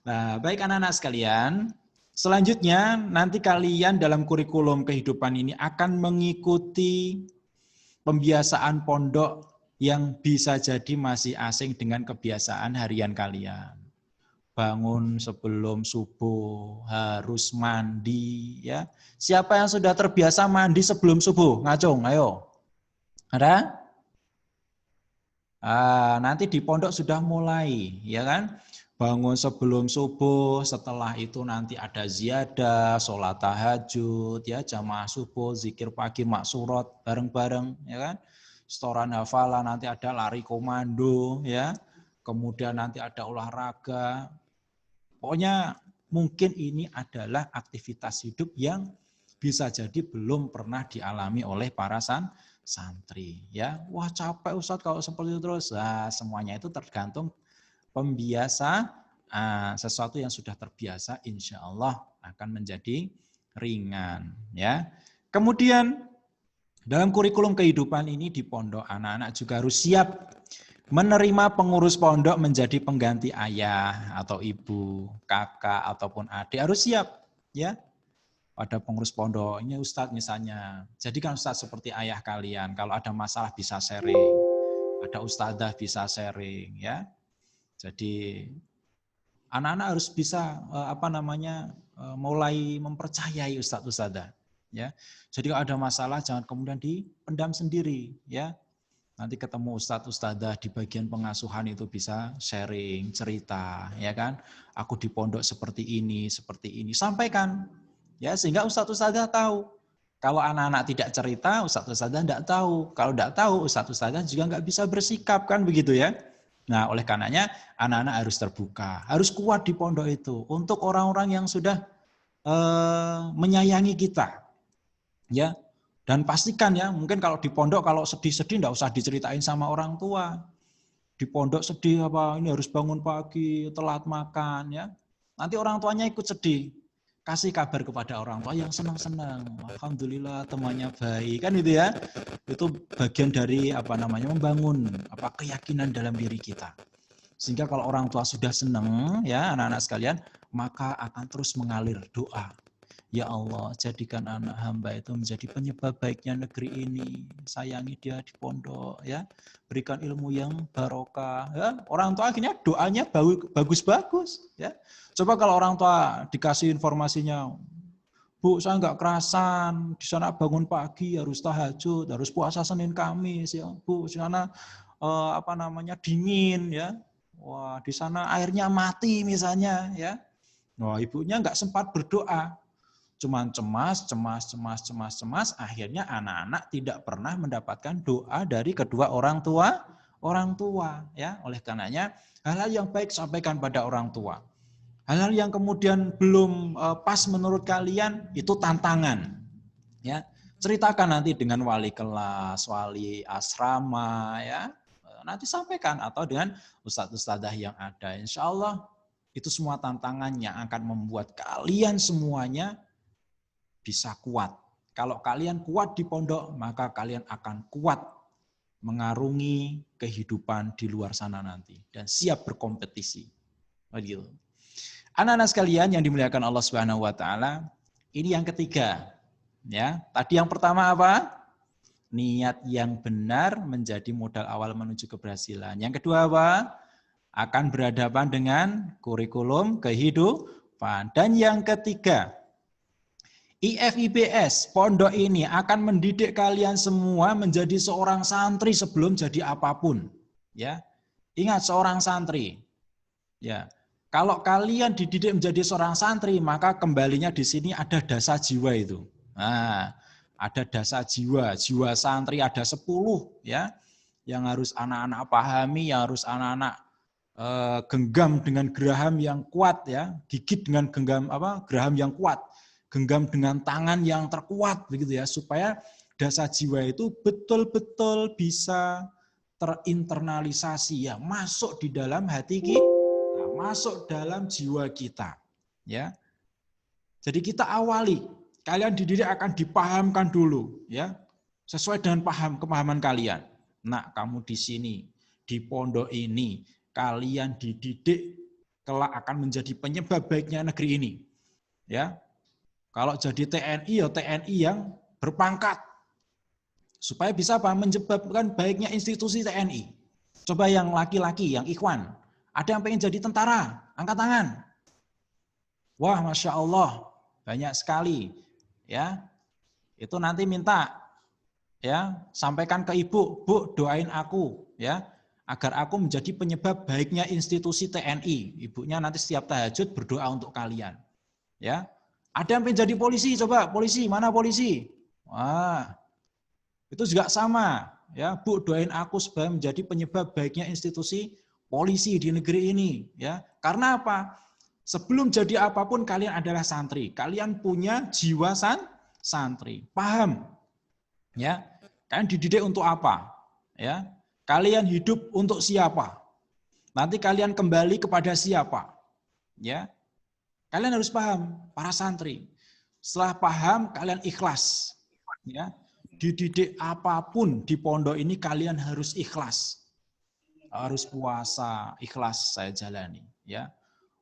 Speaker 4: Nah, baik anak-anak sekalian, selanjutnya nanti kalian dalam kurikulum kehidupan ini akan mengikuti pembiasaan pondok yang bisa jadi masih asing dengan kebiasaan harian kalian. Bangun sebelum subuh, harus mandi ya. Siapa yang sudah terbiasa mandi sebelum subuh? Ngacung, ayo. Ada? Nanti di pondok sudah mulai, ya kan? Bangun sebelum subuh, setelah itu nanti ada ziyadah, sholat tahajud, ya jamaah subuh, zikir pagi, maksurat bareng-bareng, ya kan? Setoran hafalan, nanti ada lari komando, ya. Kemudian nanti ada olahraga. Pokoknya mungkin ini adalah aktivitas hidup yang bisa jadi belum pernah dialami oleh para santri. Ya, wah capek Ustadz kalau seperti itu terus. Nah, semuanya itu tergantung pembiasa. Sesuatu yang sudah terbiasa, insya Allah akan menjadi ringan. Ya. Kemudian dalam kurikulum kehidupan ini di pondok, anak-anak juga harus siap menerima pengurus pondok menjadi pengganti ayah atau ibu, kakak ataupun adik, harus siap ya. Pada pengurus pondok, ini Ustadz misalnya, jadikan Ustadz seperti ayah kalian, kalau ada masalah bisa sharing, ada ustadzah bisa sharing ya. Jadi anak-anak harus bisa mulai mempercayai ustadz-ustadzah ya. Jadi kalau ada masalah jangan kemudian dipendam sendiri ya. Nanti ketemu ustadz-ustadzah di bagian pengasuhan itu bisa sharing, cerita, ya kan? Aku di pondok seperti ini, sampaikan. Ya, sehingga ustadz-ustadzah tahu. Kalau anak-anak tidak cerita, ustadz-ustadzah tidak tahu. Kalau tidak tahu, ustadz-ustadzah juga nggak bisa bersikap, kan begitu ya? Nah, oleh karenanya anak-anak harus terbuka, harus kuat di pondok itu. Untuk orang-orang yang sudah menyayangi kita, ya. Dan pastikan ya, mungkin kalau di pondok kalau sedih-sedih enggak usah diceritain sama orang tua. Di pondok sedih ini harus bangun pagi, telat makan ya. Nanti orang tuanya ikut sedih. Kasih kabar kepada orang tua yang senang-senang. Alhamdulillah temannya baik kan itu ya. Itu bagian dari membangun keyakinan dalam diri kita. Sehingga kalau orang tua sudah senang ya anak-anak sekalian, maka akan terus mengalir doa. Ya Allah, jadikan anak hamba itu menjadi penyebab baiknya negeri ini. Sayangi dia di pondok, ya. Berikan ilmu yang barokah. Ya. Orang tua akhirnya doanya bagus-bagus. Ya. Coba kalau orang tua dikasih informasinya, Bu, saya nggak kerasan, di sana bangun pagi, harus tahajud, harus puasa Senin Kamis, ya. Bu, di sana dingin, ya. Wah, di sana airnya mati misalnya, ya. Wah, ibunya nggak sempat berdoa. Cuman cemas, akhirnya anak-anak tidak pernah mendapatkan doa dari kedua orang tua, ya. Oleh karenanya, hal-hal yang baik sampaikan pada orang tua. Hal-hal yang kemudian belum pas menurut kalian, itu tantangan. Ya, ceritakan nanti dengan wali kelas, wali asrama, ya. Nanti sampaikan, atau dengan ustadz-ustadzah yang ada. Insya Allah, itu semua tantangan yang akan membuat kalian semuanya bisa kuat. Kalau kalian kuat di pondok, maka kalian akan kuat mengarungi kehidupan di luar sana nanti dan siap berkompetisi. Begitu. Anak-anak sekalian yang dimuliakan Allah Subhanahu wa taala, ini yang ketiga. Ya, tadi yang pertama apa? Niat yang benar menjadi modal awal menuju keberhasilan. Yang kedua apa? Akan berhadapan dengan kurikulum kehidupan. Dan yang ketiga, IFIBS, pondok ini akan mendidik kalian semua menjadi seorang santri sebelum jadi apapun. Ya, ingat seorang santri. Ya, kalau kalian dididik menjadi seorang santri, maka kembalinya di sini ada dasa jiwa itu. Nah, ada dasa jiwa, jiwa santri ada 10 ya, yang harus anak-anak pahami, yang harus anak-anak genggam dengan geraham yang kuat ya, gigit dengan geraham yang kuat, genggam dengan tangan yang terkuat begitu ya, supaya dasa jiwa itu betul-betul bisa terinternalisasi ya, masuk di dalam hati kita, masuk dalam jiwa kita ya. Jadi kita awali, kalian dididik akan dipahamkan dulu ya, sesuai dengan kemahaman kalian. Nah, kamu di sini di pondok ini kalian dididik kelak akan menjadi penyebab baiknya negeri ini. Ya. Kalau jadi TNI ya TNI yang berpangkat. Supaya bisa apa? Menyebabkan baiknya institusi TNI. Coba yang laki-laki, yang ikhwan, ada yang pengen jadi tentara, angkat tangan. Wah, Masya Allah, banyak sekali. Ya, itu nanti minta ya, sampaikan ke ibu, Bu, doain aku ya, agar aku menjadi penyebab baiknya institusi TNI. Ibunya nanti setiap tahajud berdoa untuk kalian. Ya. Ada yang pengen jadi polisi, coba polisi, mana polisi? Wah, itu juga sama ya, Bu, doain aku supaya menjadi penyebab baiknya institusi polisi di negeri ini ya. Karena apa? Sebelum jadi apapun kalian adalah santri. Kalian punya jiwa santri. Paham? Ya. Kalian dididik untuk apa? Ya. Kalian hidup untuk siapa? Nanti kalian kembali kepada siapa? Ya. Kalian harus paham, para santri. Setelah paham, kalian ikhlas. Ya. Dididik apapun di pondok ini kalian harus ikhlas. Harus puasa, ikhlas saya jalani, ya.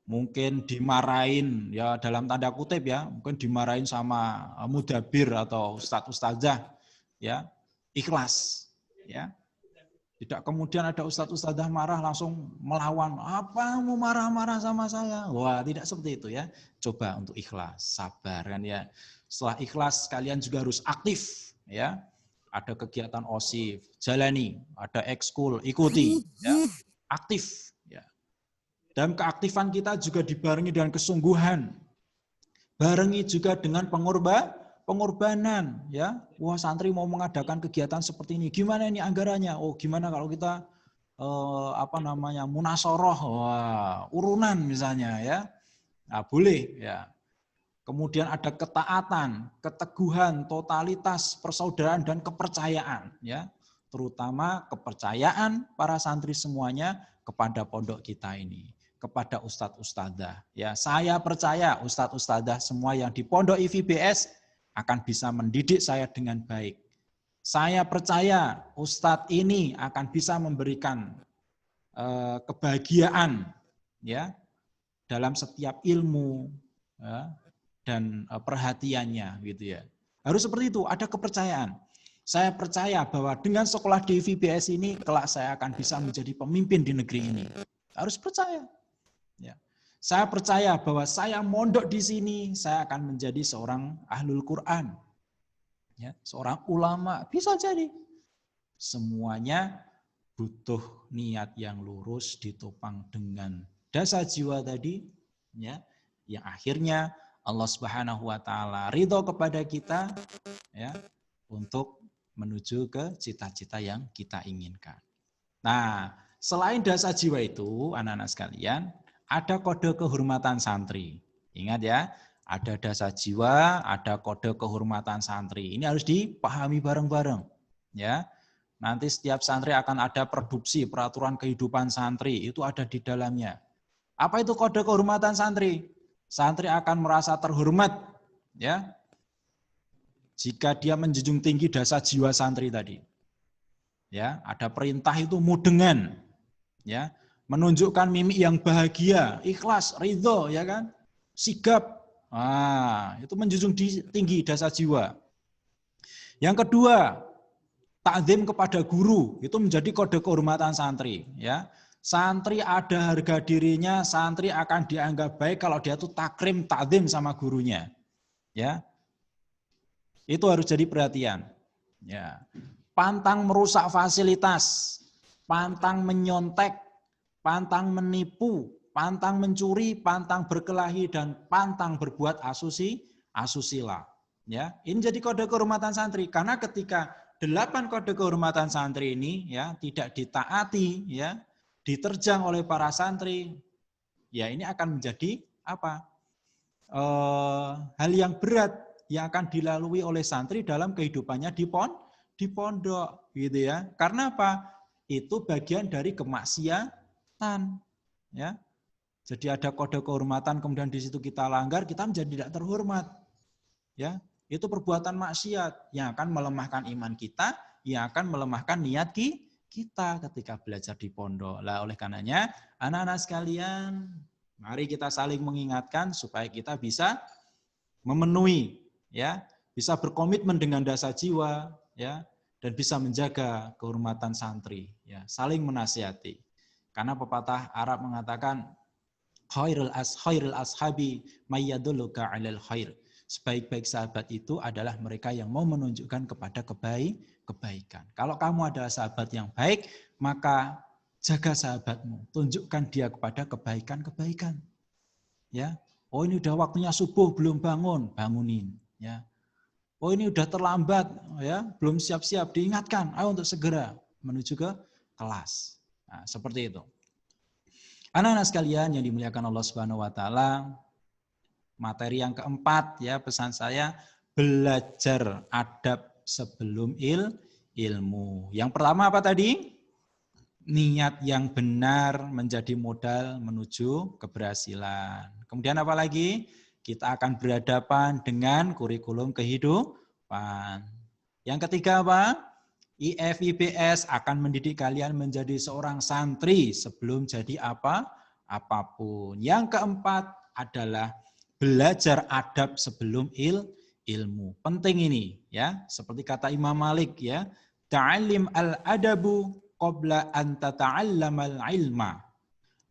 Speaker 4: Mungkin dimarahin ya dalam tanda kutip ya, mungkin dimarahin sama mudabir atau ustadz-ustadzah ya, ikhlas ya. Tidak kemudian ada ustadz-ustadzah marah langsung melawan, apa mau marah-marah sama saya? Wah, tidak seperti itu ya. Coba untuk ikhlas, sabar kan ya. Setelah ikhlas kalian juga harus aktif ya. Ada kegiatan OSIF, jalani, ada ekskul, ikuti ya. Aktif. Dan keaktifan kita juga dibarengi dengan kesungguhan. Barengi juga dengan pengorbanan. Ya. Wah, santri mau mengadakan kegiatan seperti ini. Gimana ini anggarannya? Oh, gimana kalau kita munasoroh, wah, urunan misalnya ya. Nah, boleh ya. Kemudian ada ketaatan, keteguhan, totalitas, persaudaraan dan kepercayaan ya. Terutama kepercayaan para santri semuanya kepada pondok kita ini. Kepada ustadz ustadzah ya, saya percaya ustadz ustadzah semua yang di pondok IFIBS akan bisa mendidik saya dengan baik. Saya percaya ustadz ini akan bisa memberikan kebahagiaan ya dalam setiap ilmu ya, dan perhatiannya gitu ya. Harus seperti itu, ada kepercayaan. Saya percaya bahwa dengan sekolah di IFIBS ini kelak saya akan bisa menjadi pemimpin di negeri ini. Harus percaya. Ya. Saya percaya bahwa saya mondok di sini, saya akan menjadi seorang ahlul Quran. Ya, seorang ulama, bisa jadi. Semuanya butuh niat yang lurus ditopang dengan dasa jiwa tadi, ya, yang akhirnya Allah Subhanahu wa taala ridho kepada kita ya, untuk menuju ke cita-cita yang kita inginkan. Nah, selain dasa jiwa itu, anak-anak sekalian, ada kode kehormatan santri. Ingat ya, ada dasa jiwa, ada kode kehormatan santri. Ini harus dipahami bareng-bareng. Ya, nanti setiap santri akan ada produksi peraturan kehidupan santri, itu ada di dalamnya. Apa itu kode kehormatan santri? Santri akan merasa terhormat, ya, jika dia menjunjung tinggi dasa jiwa santri tadi. Ya, ada perintah itu mudengan, ya. Menunjukkan mimik yang bahagia, ikhlas, ridho, ya kan, sigap. Itu menjunjung tinggi dasa jiwa. Yang kedua, Takzim kepada guru itu menjadi kode kehormatan santri, ya. Santri ada harga dirinya, santri akan dianggap baik kalau dia tuh takrim, takzim sama gurunya. Ya. Itu harus jadi perhatian. Ya. Pantang merusak fasilitas, pantang menyontek, pantang menipu, pantang mencuri, pantang berkelahi, dan pantang berbuat asusila. Ya, ini jadi kode kehormatan santri. Karena ketika 8 kode kehormatan santri ini ya tidak ditaati, ya diterjang oleh para santri, ya ini akan menjadi apa? Hal yang berat yang akan dilalui oleh santri dalam kehidupannya di pondok, gitu ya. Karena apa? Itu bagian dari kemaksiatan, ya. Jadi ada kode kehormatan, kemudian di situ kita langgar, kita menjadi tidak terhormat, ya. Itu perbuatan maksiat yang akan melemahkan iman kita, yang akan melemahkan niat kita ketika belajar di pondok. Lah oleh karenanya, anak-anak sekalian, mari kita saling mengingatkan supaya kita bisa memenuhi, ya, bisa berkomitmen dengan dasar jiwa, ya, dan bisa menjaga kehormatan santri, ya, saling menasihati. Karena pepatah Arab mengatakan khairul ashabi mayyadulluka 'alal khair. Sebaik-baik sahabat itu adalah mereka yang mau menunjukkan kepada kebaikan. Kalau kamu adalah sahabat yang baik, maka jaga sahabatmu, tunjukkan dia kepada kebaikan-kebaikan. Ya, oh ini udah waktunya subuh belum bangun, bangunin. Ya, oh ini udah terlambat, ya belum siap-siap, diingatkan, ayo untuk segera menuju ke kelas. Nah, seperti itu. Anak-anak sekalian yang dimuliakan Allah Subhanahu Wa Taala. Materi yang keempat, ya pesan saya, belajar adab sebelum ilmu. Yang pertama apa tadi? Niat yang benar menjadi modal menuju keberhasilan. Kemudian apa lagi? Kita akan berhadapan dengan kurikulum kehidupan. Yang ketiga apa? IFIBS akan mendidik kalian menjadi seorang santri sebelum jadi apapun. Yang keempat adalah belajar adab sebelum ilmu. Penting ini, ya. Seperti kata Imam Malik, ya. Ta'allim al-adabu qabla an tata'allamal ilma.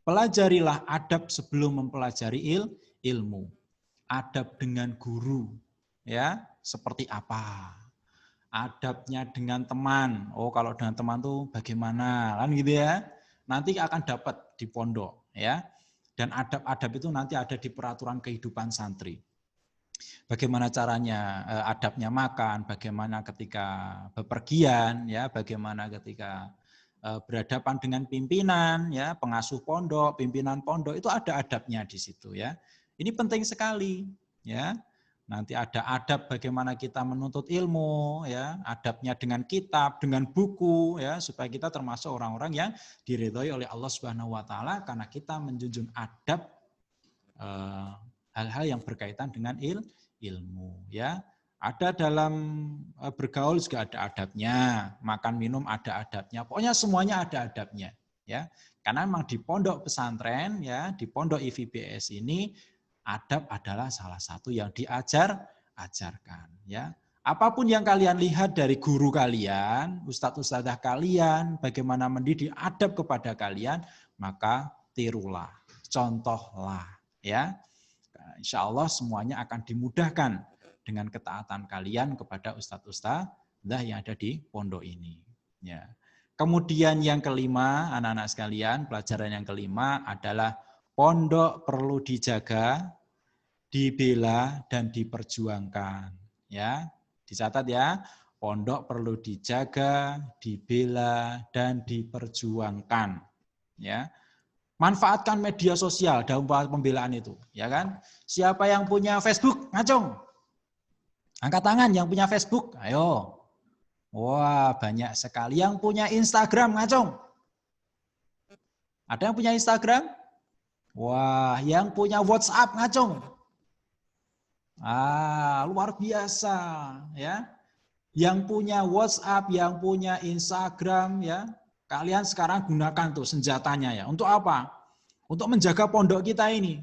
Speaker 4: Pelajarilah adab sebelum mempelajari ilmu. Adab dengan guru, ya. Seperti apa? Adabnya dengan teman. Oh, kalau dengan teman tuh bagaimana? Kan gitu ya. Nanti akan dapat di pondok, ya. Dan adab-adab itu nanti ada di peraturan kehidupan santri. Bagaimana caranya adabnya makan, bagaimana ketika bepergian, ya, bagaimana ketika berhadapan dengan pimpinan, ya, pengasuh pondok, pimpinan pondok, itu ada adabnya di situ, ya. Ini penting sekali, ya. Nanti ada adab bagaimana kita menuntut ilmu, ya, adabnya dengan kitab, dengan buku, ya, supaya kita termasuk orang-orang yang diridhoi oleh Allah Subhanahu Wa Taala karena kita menjunjung adab hal-hal yang berkaitan dengan ilmu, ya. Ada dalam bergaul juga ada adabnya, makan minum ada adabnya, pokoknya semuanya ada adabnya, ya. Karena memang di pondok pesantren, ya, di pondok IFIBS ini adab adalah salah satu yang ajarkan, ya. Apapun yang kalian lihat dari guru kalian, ustadz-ustadzah kalian, bagaimana mendidik adab kepada kalian, maka tirulah, contohlah, ya. Insya Allah semuanya akan dimudahkan dengan ketaatan kalian kepada ustadz-ustadzah yang ada di pondok ini, ya. Kemudian yang kelima, anak-anak sekalian, pelajaran yang kelima adalah pondok perlu dijaga, dibela, dan diperjuangkan. Ya, dicatat ya, pondok perlu dijaga, dibela, dan diperjuangkan. Ya, manfaatkan media sosial dalam pembelaan itu, ya kan? Siapa yang punya Facebook, ngacung. Angkat tangan yang punya Facebook, ayo. Wah, banyak sekali. Yang punya Instagram, ngacung. Ada yang punya Instagram? Wah, yang punya WhatsApp, ngacung. Luar biasa, ya. Yang punya WhatsApp, yang punya Instagram, ya. Kalian sekarang gunakan tuh senjatanya ya. Untuk apa? Untuk menjaga pondok kita ini.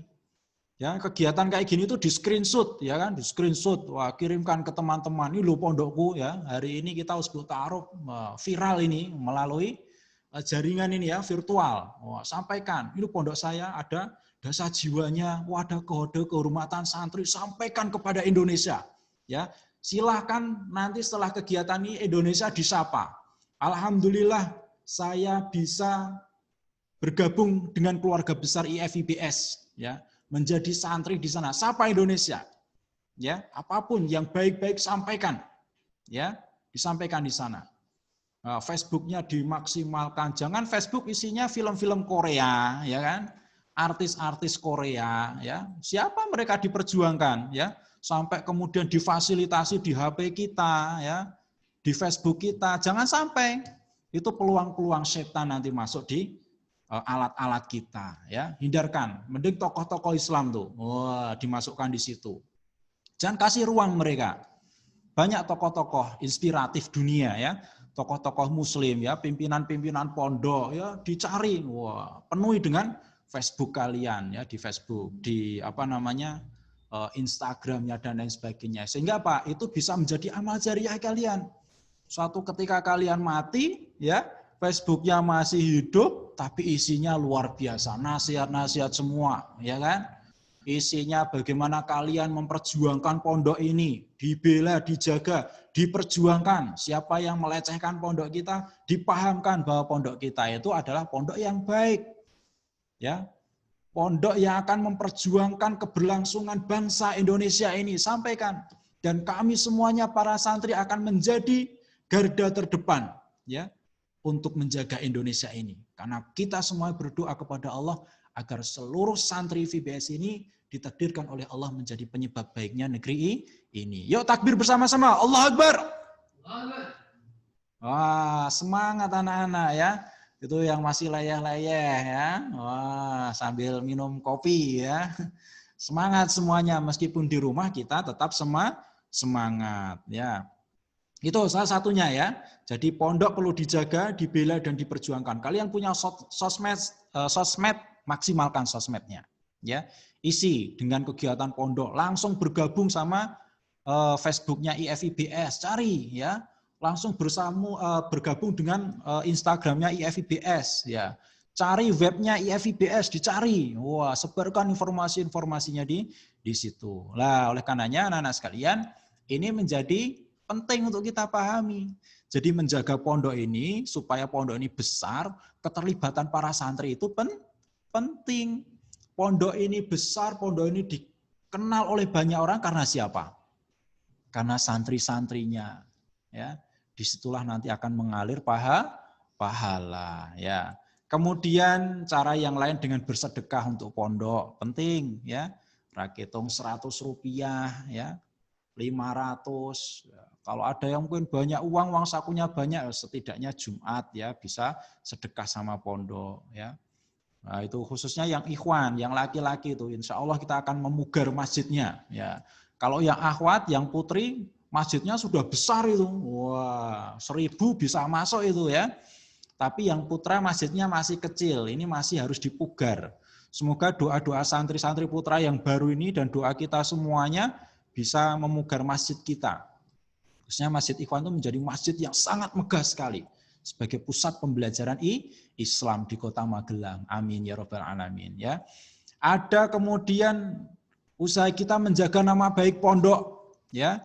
Speaker 4: Ya, kegiatan kayak gini tuh di screenshot, ya kan, di screenshot, wah kirimkan ke teman-teman, ini lo pondokku ya, hari ini kita Hizbut Ta'aruf viral ini melalui jaringan ini ya, virtual, wah, sampaikan, ini pondok saya ada dasar jiwanya, wadah kode kehormatan santri, sampaikan kepada Indonesia, ya, silahkan nanti setelah kegiatan ini Indonesia disapa. Alhamdulillah saya bisa bergabung dengan keluarga besar IFIBS, ya. Menjadi santri di sana, sapa Indonesia, ya, apapun yang baik-baik sampaikan, ya, disampaikan di sana. Nah, Facebooknya dimaksimalkan, jangan Facebook isinya film-film Korea, ya kan, artis-artis Korea, ya, siapa mereka diperjuangkan, ya, sampai kemudian difasilitasi di HP kita, ya, di Facebook kita, jangan sampai itu peluang-peluang setan nanti masuk di alat-alat kita, ya, hindarkan. Mending tokoh-tokoh Islam tuh, wah, dimasukkan di situ. Jangan kasih ruang mereka. Banyak tokoh-tokoh inspiratif dunia, ya, tokoh-tokoh Muslim, ya, pimpinan-pimpinan pondok, ya, dicari, wah, penuhi dengan Facebook kalian, ya, di Facebook, di apa namanya Instagramnya dan lain sebagainya. Sehingga apa? Itu bisa menjadi amal jariah kalian. Suatu ketika kalian mati, ya, Facebooknya masih hidup, tapi isinya luar biasa, nasihat-nasihat semua, ya kan? Isinya bagaimana kalian memperjuangkan pondok ini, dibela, dijaga, diperjuangkan. Siapa yang melecehkan pondok kita, dipahamkan bahwa pondok kita itu adalah pondok yang baik, ya, pondok yang akan memperjuangkan keberlangsungan bangsa Indonesia ini. Sampaikan, dan kami semuanya para santri akan menjadi garda terdepan, ya, untuk menjaga Indonesia ini. Karena kita semua berdoa kepada Allah agar seluruh santri VBS ini ditakdirkan oleh Allah menjadi penyebab baiknya negeri ini. Yuk takbir bersama-sama. Allahu Akbar. Wah, semangat anak-anak ya. Itu yang masih layah-layah ya. Wah, sambil minum kopi ya. Semangat semuanya, meskipun di rumah kita tetap semangat ya. Itu salah satunya ya. Jadi pondok perlu dijaga, dibela dan diperjuangkan. Kalian punya sosmed, maksimalkan sosmednya. Ya, isi dengan kegiatan pondok. Langsung bergabung sama Facebooknya IFIBS, cari ya. Langsung bergabung dengan Instagramnya IFIBS ya. Cari webnya IFIBS, dicari. Wah, sebarkan informasi-informasinya di situ. Lah, oleh karenanya anak-anak sekalian, ini menjadi penting untuk kita pahami. Jadi menjaga pondok ini, supaya pondok ini besar, keterlibatan para santri itu penting. Pondok ini besar, pondok ini dikenal oleh banyak orang karena siapa? Karena santri-santrinya. Ya, disitulah nanti akan mengalir pahala. Ya. Kemudian cara yang lain dengan bersedekah untuk pondok, penting. Ya. Rakitung 100 rupiah, ya. 500, kalau ada yang mungkin banyak uang sakunya banyak, setidaknya Jumat ya bisa sedekah sama pondok ya. Nah, itu khususnya yang ikhwan, yang laki-laki itu, insya Allah kita akan memugar masjidnya ya. Kalau yang akhwat, yang putri, masjidnya sudah besar itu, wah 1000 bisa masuk itu ya. Tapi yang putra masjidnya masih kecil, ini masih harus dipugar. Semoga doa-doa santri-santri putra yang baru ini dan doa kita semuanya bisa memugar masjid kita. Khususnya Masjid Ikhwan itu menjadi masjid yang sangat megah sekali. Sebagai pusat pembelajaran Islam di kota Magelang. Amin ya Rabbal Alamin. Ya. Ada kemudian usaha kita menjaga nama baik pondok. Ya.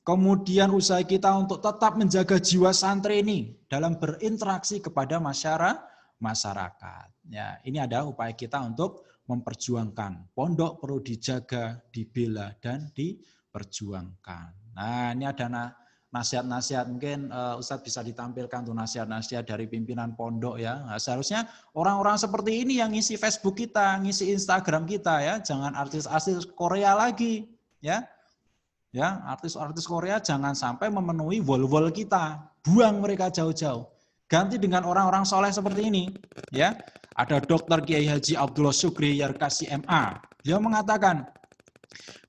Speaker 4: Kemudian usaha kita untuk tetap menjaga jiwa santri ini dalam berinteraksi kepada masyarakat. Ya, ini ada upaya kita untuk memperjuangkan. Pondok perlu dijaga, dibela, dan diperjuangkan. Nah, ini ada nasihat-nasihat. Mungkin Ustadz bisa ditampilkan tuh nasihat-nasihat dari pimpinan pondok ya. Nah, seharusnya orang-orang seperti ini yang ngisi Facebook kita, ngisi Instagram kita ya. Jangan artis-artis Korea lagi ya. Ya, artis-artis Korea jangan sampai memenuhi wall-wall kita. Buang mereka jauh-jauh. Ganti dengan orang-orang soleh seperti ini ya. Ada Dr. Kiai Haji Abdullah Syukri Yarkasi MA. Dia mengatakan,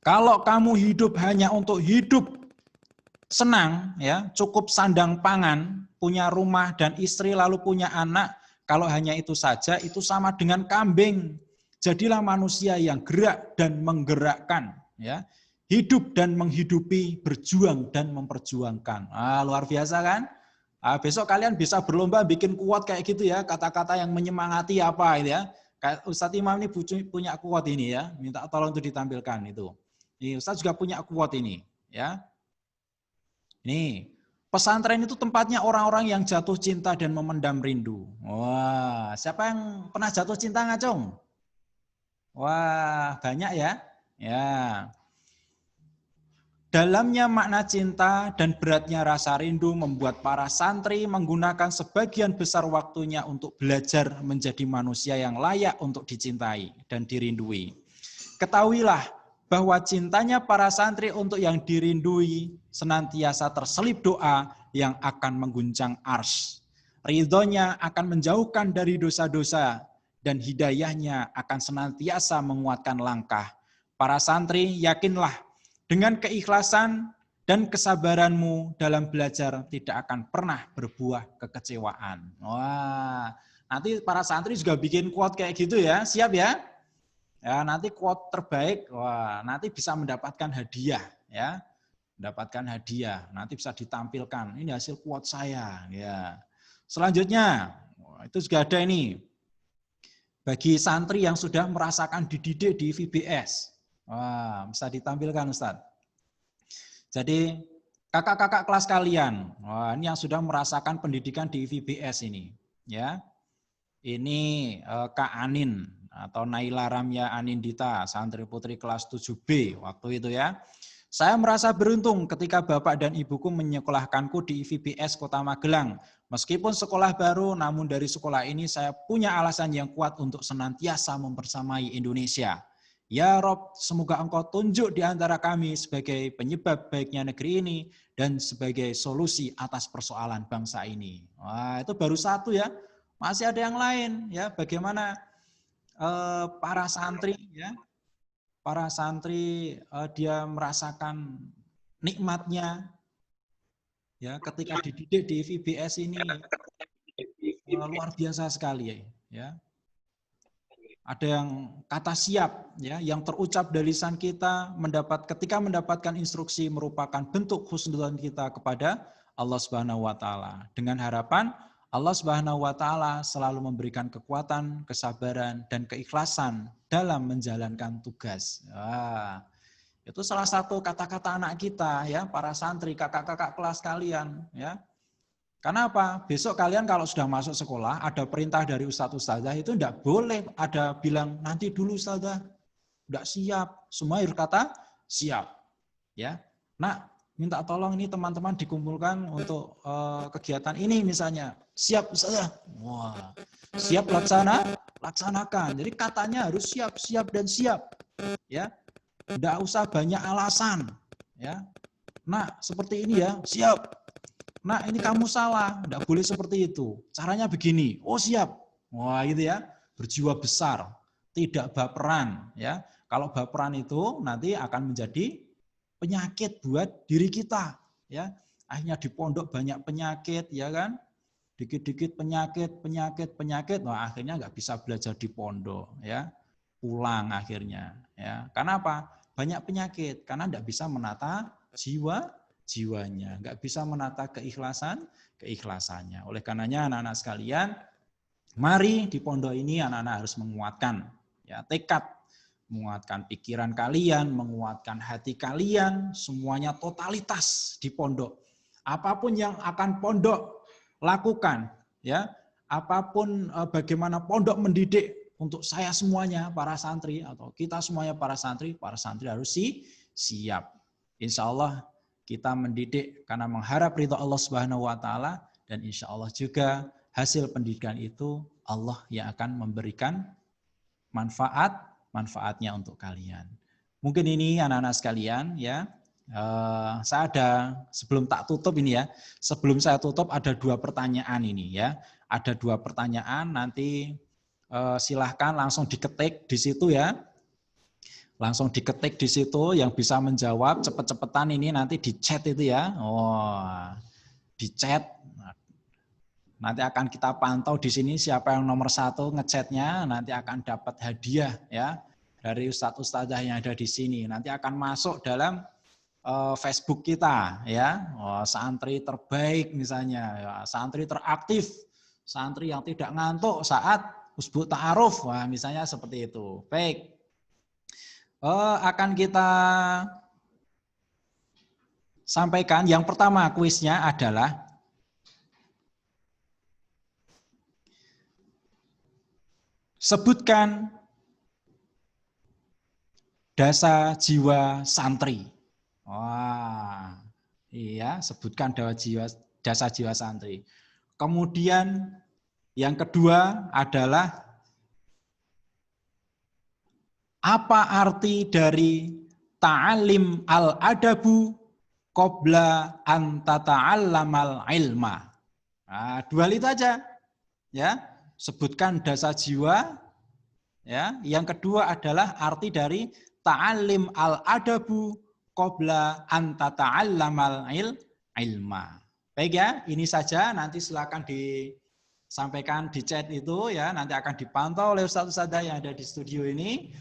Speaker 4: kalau kamu hidup hanya untuk hidup senang, ya, cukup sandang pangan, punya rumah dan istri lalu punya anak, kalau hanya itu saja, itu sama dengan kambing Jadilah manusia yang gerak dan menggerakkan, ya. Hidup dan menghidupi, berjuang dan memperjuangkan. Luar biasa kan? Besok kalian bisa berlomba bikin quote kayak gitu ya, kata-kata yang menyemangati apa gitu ya. Kayak Ustadz Imam ini punya quote ini ya, minta tolong untuk ditampilkan itu. Ini Ustadz juga punya quote ini, ya. Ini pesantren itu tempatnya orang-orang yang jatuh cinta dan memendam rindu. Wah, siapa yang pernah jatuh cinta ngacung? Wah, banyak ya. Ya. Dalamnya makna cinta dan beratnya rasa rindu membuat para santri menggunakan sebagian besar waktunya untuk belajar menjadi manusia yang layak untuk dicintai dan dirindui. Ketahuilah bahwa cintanya para santri untuk yang dirindui senantiasa terselip doa yang akan mengguncang arsy. Ridhonya akan menjauhkan dari dosa-dosa dan hidayahnya akan senantiasa menguatkan langkah. Para santri, yakinlah dengan keikhlasan dan kesabaranmu dalam belajar tidak akan pernah berbuah kekecewaan. Wah, nanti para santri juga bikin quote kayak gitu ya, siap ya? Ya, nanti quote terbaik, wah, nanti bisa mendapatkan hadiah ya. Mendapatkan hadiah, nanti bisa ditampilkan. Ini hasil quote saya ya. Selanjutnya, itu juga ada ini. Bagi santri yang sudah merasakan dididik di VBS. Wah, bisa ditampilkan Ustadz. Jadi kakak-kakak kelas kalian, wah, ini yang sudah merasakan pendidikan di VBS ini, ya. Ini Kak Anin atau Naila Ramya Anindita, santri putri kelas 7B waktu itu ya. Saya merasa beruntung ketika Bapak dan Ibuku menyekolahkanku di VBS Kota Magelang. Meskipun sekolah baru, namun dari sekolah ini saya punya alasan yang kuat untuk senantiasa membersamai Indonesia. Ya Rob, semoga Engkau tunjuk di antara kami sebagai penyebab baiknya negeri ini dan sebagai solusi atas persoalan bangsa ini. Wah, itu baru satu ya. Masih ada yang lain ya. Bagaimana para santri ya, para santri dia merasakan nikmatnya ya ketika dididik di VBS ini luar biasa sekali ya. Ada yang kata siap ya, yang terucap dari lisan kita ketika mendapatkan instruksi merupakan bentuk husnudzon kita kepada Allah Subhanahu wa taala. Dengan harapan Allah Subhanahu wa taala selalu memberikan kekuatan, kesabaran dan keikhlasan dalam menjalankan tugas. Wah, itu salah satu kata-kata anak kita ya, para santri, kakak-kakak kelas kalian ya. Karena apa? Besok kalian kalau sudah masuk sekolah, ada perintah dari ustadz-ustadzah itu tidak boleh ada bilang nanti dulu ustadzah, tidak siap. Semua harus kata siap. Ya, nah minta tolong ini teman-teman dikumpulkan untuk kegiatan ini misalnya. Siap ustadzah. Wah, siap laksanakan. Jadi katanya harus siap, siap dan siap. Ya, tidak usah banyak alasan. Ya, nah seperti ini ya, siap. Nah ini kamu salah, tidak boleh seperti itu. Caranya begini, oh siap. Wah gitu ya, berjiwa besar, tidak baperan. Ya, kalau baperan itu nanti akan menjadi penyakit buat diri kita. Ya, akhirnya di pondok banyak penyakit, ya kan? Dikit-dikit penyakit. Nah akhirnya nggak bisa belajar di pondok. Ya, pulang akhirnya. Ya, karena apa? Banyak penyakit, karena tidak bisa menata jiwanya, nggak bisa menata keikhlasannya. Oleh karenanya anak-anak sekalian, mari di pondok ini anak-anak harus menguatkan ya tekad, menguatkan pikiran kalian, menguatkan hati kalian, semuanya totalitas di pondok. Apapun yang akan pondok lakukan, ya, apapun bagaimana pondok mendidik untuk saya semuanya para santri atau kita semuanya para santri harus siap. Insya Allah kita mendidik karena mengharap ridha Allah Subhanahu wa taala dan insya Allah juga hasil pendidikan itu Allah yang akan memberikan manfaatnya untuk kalian. Mungkin ini anak-anak sekalian ya. Saya ada sebelum tak tutup ini ya. Sebelum saya tutup ada 2 pertanyaan ini ya. Ada 2 pertanyaan nanti silahkan langsung diketik di situ ya. Langsung diketik di situ yang bisa menjawab cepet-cepetan ini nanti di chat itu ya. Oh, di chat. Nanti akan kita pantau di sini siapa yang nomor 1 ngechatnya, nanti akan dapat hadiah ya dari ustadz-ustadzah yang ada di sini. Nanti akan masuk dalam Facebook kita ya, santri terbaik misalnya, ya, santri teraktif, santri yang tidak ngantuk saat Husbut Ta'aruf, wah misalnya seperti itu. Baik, akan kita sampaikan yang pertama kuisnya adalah sebutkan dasa jiwa santri. Wah, iya, sebutkan dasa jiwa santri. Kemudian yang kedua adalah apa arti dari ta'alim al-adabu qabla an tata'allamal ilma. Nah, 2 itu aja. Ya, sebutkan dasa jiwa. Ya, yang kedua adalah arti dari ta'alim al-adabu qabla an tata'allamal ilma. Baik ya, ini saja, nanti silakan disampaikan di chat itu ya, nanti akan dipantau oleh ustadz-ustadzah yang ada di studio ini.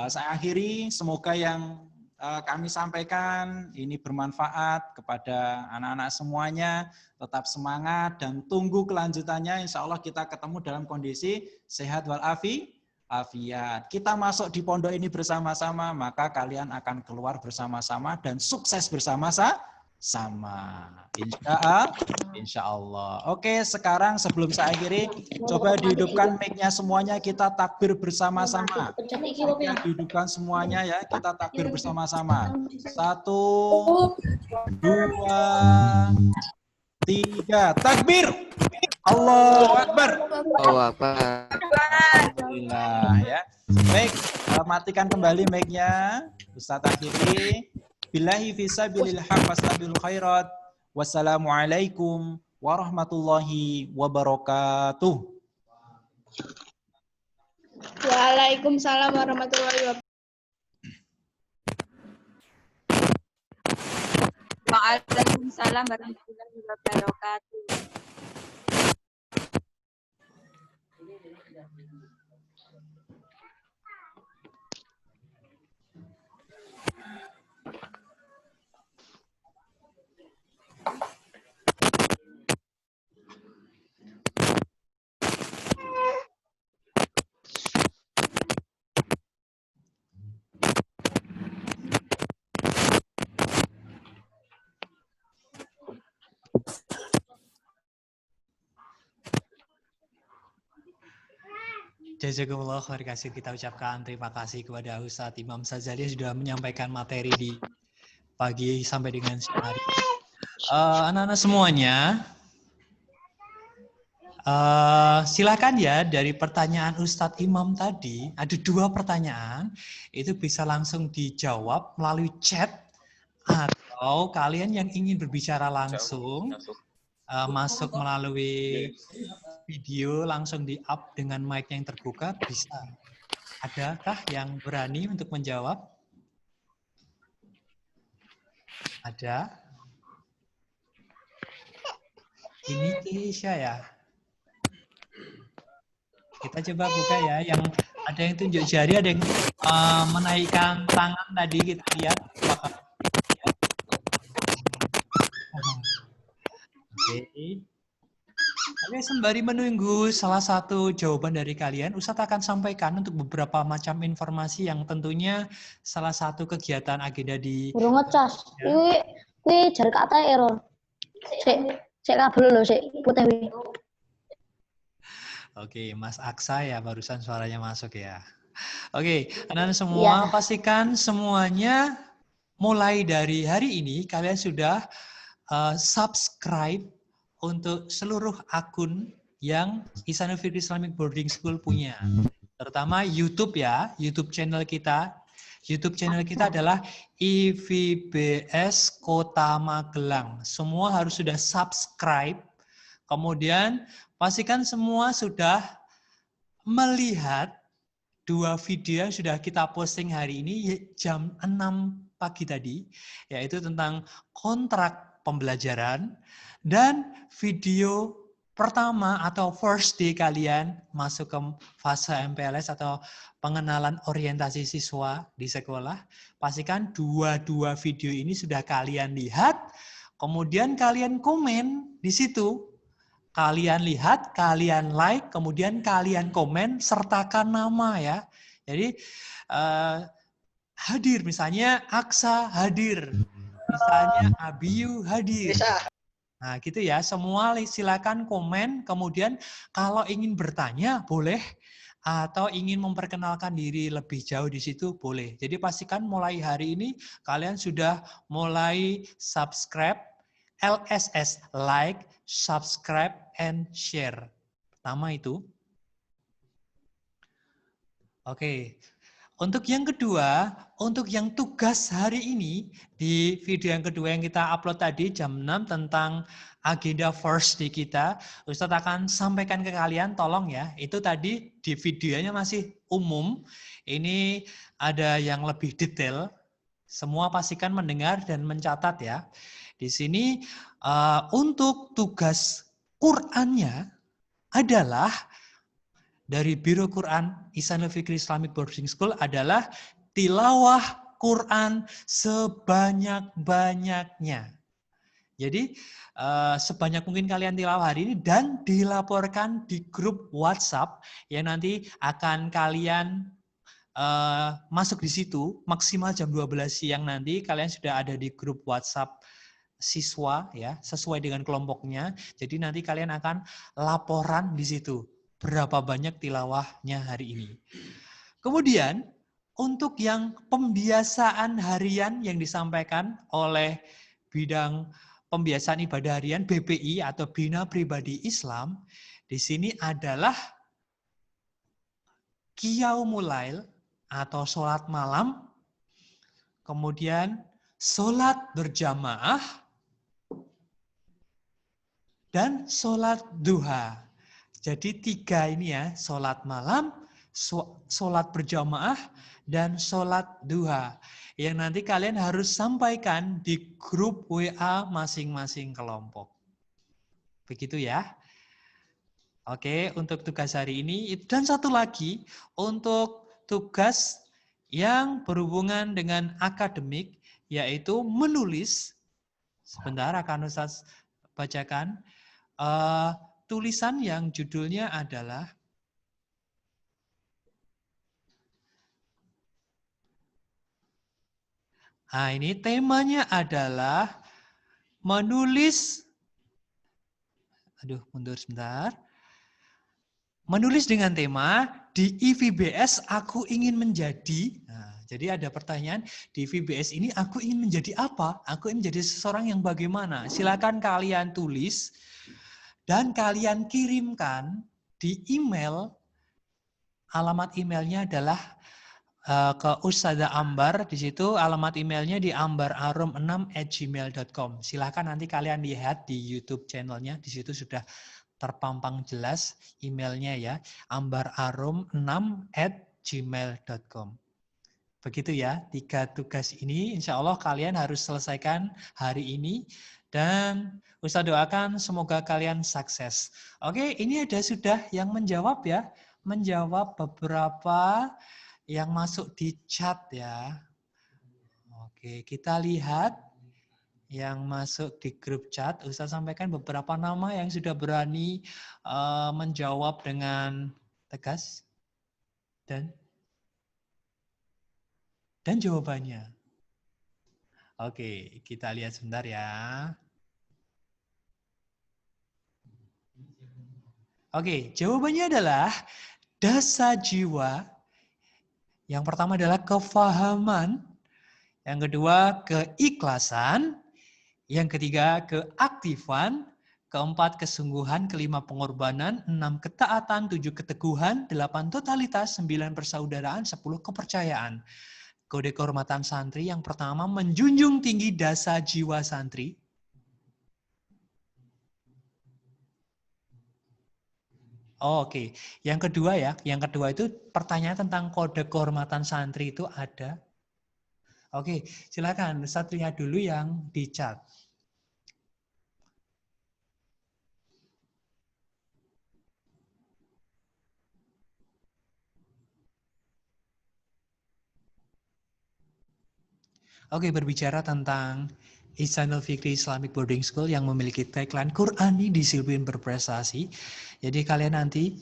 Speaker 4: Saya akhiri, semoga yang kami sampaikan ini bermanfaat kepada anak-anak semuanya, tetap semangat dan tunggu kelanjutannya. Insya Allah kita ketemu dalam kondisi sehat walafiat. Kita masuk di pondok ini bersama-sama, maka kalian akan keluar bersama-sama dan sukses bersama-sama. Insya Allah. Oke, sekarang sebelum saya akhiri, coba dihidupkan mic-nya semuanya, kita takbir bersama-sama. Dihidupkan semuanya ya, kita takbir bersama-sama. 1, 2, 3, takbir. Allahu Akbar. Alhamdulillah ya. Baik, matikan kembali mic-nya. Ustadz akhiri. Billahi fisabilil haq wasabil khairat. Wassalamualaikum warahmatullahi wabarakatuh.
Speaker 6: Waalaikumsalam warahmatullahi wabarakatuh.
Speaker 8: Waalaikumsalam warahmatullahi wabarakatuh.
Speaker 1: Jazakumullah khair kasih, kita ucapkan terima kasih kepada Ustadz Imam Sazali yang sudah menyampaikan materi di pagi sampai dengan siang hari. Anak-anak semuanya, silakan ya dari pertanyaan Ustadz Imam tadi, ada 2 pertanyaan, itu bisa langsung dijawab melalui chat atau kalian yang ingin berbicara langsung masuk melalui video langsung di-up dengan mic yang terbuka bisa. Adakah yang berani untuk menjawab? Ada? Ini Keisha ya? Kita coba buka ya. Yang ada yang tunjuk jari, ada yang menaikkan tangan tadi, kita lihat. Oke, sembari menunggu salah satu jawaban dari kalian, Ustadz akan sampaikan untuk beberapa macam informasi yang tentunya salah satu kegiatan agenda di...
Speaker 9: Burung ngecas. Ini jarak kata error. Cek kabel loh, cek putih.
Speaker 1: Oke, Mas Aksa ya, barusan suaranya masuk ya. Oke, anak-anak semua, pastikan semuanya mulai dari hari ini kalian sudah subscribe untuk seluruh akun yang Ihsanul Fikri Islamic Boarding School punya. Terutama YouTube ya, YouTube channel kita. YouTube channel kita adalah IVBS Kota Magelang. Semua harus sudah subscribe. Kemudian pastikan semua sudah melihat 2 video yang sudah kita posting hari ini jam 6 pagi tadi, yaitu tentang kontrak pembelajaran dan video pertama atau first day kalian masuk ke fase MPLS atau pengenalan orientasi siswa di sekolah, pastikan dua video ini sudah kalian lihat, kemudian kalian komen di situ. Kalian lihat, kalian like, kemudian kalian komen, sertakan nama ya. Jadi hadir, misalnya Aksa hadir, misalnya Abiyu hadir. Nah gitu ya, semua silakan komen, kemudian kalau ingin bertanya boleh, atau ingin memperkenalkan diri lebih jauh di situ boleh. Jadi pastikan mulai hari ini kalian sudah mulai subscribe, LSS, like, subscribe, and share. Pertama itu. Oke. Untuk yang kedua, untuk yang tugas hari ini, di video yang kedua yang kita upload tadi jam 6 tentang agenda first day kita, Ustadz akan sampaikan ke kalian, tolong ya, itu tadi di videonya masih umum, ini ada yang lebih detail, semua pastikan mendengar dan mencatat ya. Di sini untuk tugas Qur'annya adalah dari Biro Quran Ihsanul Fikri Islamic Boarding School adalah tilawah Quran sebanyak-banyaknya. Jadi sebanyak mungkin kalian tilawah hari ini dan dilaporkan di grup WhatsApp yang nanti akan kalian masuk di situ maksimal jam 12 siang nanti kalian sudah ada di grup WhatsApp siswa ya sesuai dengan kelompoknya. Jadi nanti kalian akan laporan di situ. Berapa banyak tilawahnya hari ini. Kemudian, untuk yang pembiasaan harian yang disampaikan oleh bidang pembiasaan ibadah harian BPI atau Bina Pribadi Islam, di sini adalah Qiyamul Lail atau sholat malam, kemudian sholat berjamaah, dan sholat duha. Jadi 3 ini ya, sholat malam, sholat berjamaah, dan sholat duha. Yang nanti kalian harus sampaikan di grup WA masing-masing kelompok. Begitu ya. Oke, untuk tugas hari ini. Dan satu lagi, untuk tugas yang berhubungan dengan akademik, yaitu menulis. Sebentar akan Ustaz bacakan. Tulisan yang judulnya adalah ini temanya adalah menulis mundur sebentar. Menulis dengan tema di IVBS aku ingin menjadi. Nah, jadi ada pertanyaan di IVBS ini aku ingin menjadi apa? Aku ingin menjadi seseorang yang bagaimana? Silakan kalian tulis. Dan kalian kirimkan di email, alamat emailnya adalah ke Ustazah Ambar, di situ alamat emailnya di ambararum6@gmail.com. Silakan nanti kalian lihat di YouTube channelnya, di situ sudah terpampang jelas emailnya ya, ambararum6@gmail.com. Begitu ya, 3 tugas ini insya Allah kalian harus selesaikan hari ini. Dan Ustaz doakan semoga kalian sukses. Oke, ini ada sudah yang menjawab ya. Menjawab beberapa yang masuk di chat ya. Oke, kita lihat yang masuk di grup chat. Ustaz sampaikan beberapa nama yang sudah berani menjawab dengan tegas. Dan jawabannya. Oke, kita lihat sebentar ya. Oke, jawabannya adalah dasa jiwa. Yang pertama adalah kefahaman. Yang kedua, keikhlasan. Yang ketiga, keaktifan. Keempat, kesungguhan. Kelima, pengorbanan. 6, ketaatan. 7, keteguhan. 8, totalitas. 9, persaudaraan. 10, kepercayaan. Kode kehormatan santri yang pertama menjunjung tinggi dasa jiwa santri. Oke, yang kedua ya, yang kedua itu pertanyaan tentang kode kehormatan santri itu ada. Oke, silakan Ustaz lihat dulu yang di chat. Oke, berbicara tentang Ihsanul Fikri Islamic Boarding School yang memiliki tagline Qur'ani disiplin berprestasi. Jadi kalian nanti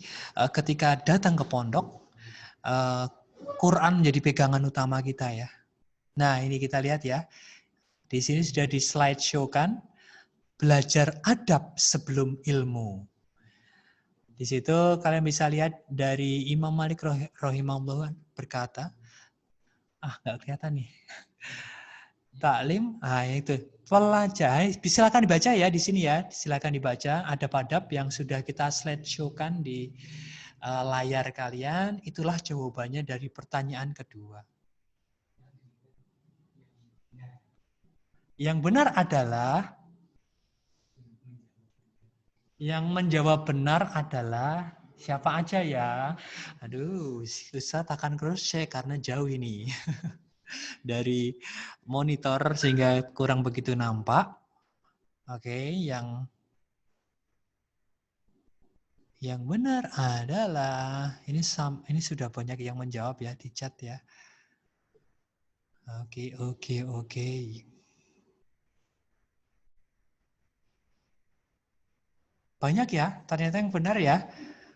Speaker 1: ketika datang ke pondok, Quran menjadi pegangan utama kita ya. Nah, ini kita lihat ya. Di sini sudah di slide show kan, belajar adab sebelum ilmu. Di situ kalian bisa lihat dari Imam Malik rahimahullah berkata, nggak kelihatan nih. Taklim, itu pelajar. Silakan dibaca ya di sini ya. Silakan dibaca. Ada adab yang sudah kita slide show-kan di layar kalian. Itulah jawabannya dari pertanyaan kedua. Yang benar adalah yang menjawab benar adalah siapa aja ya? Aduh, Ustaz akan cross check karena jauh ini. Dari monitor sehingga kurang begitu nampak. Oke, yang benar adalah ini sudah banyak yang menjawab ya di chat ya. Oke. Banyak ya, ternyata yang benar ya.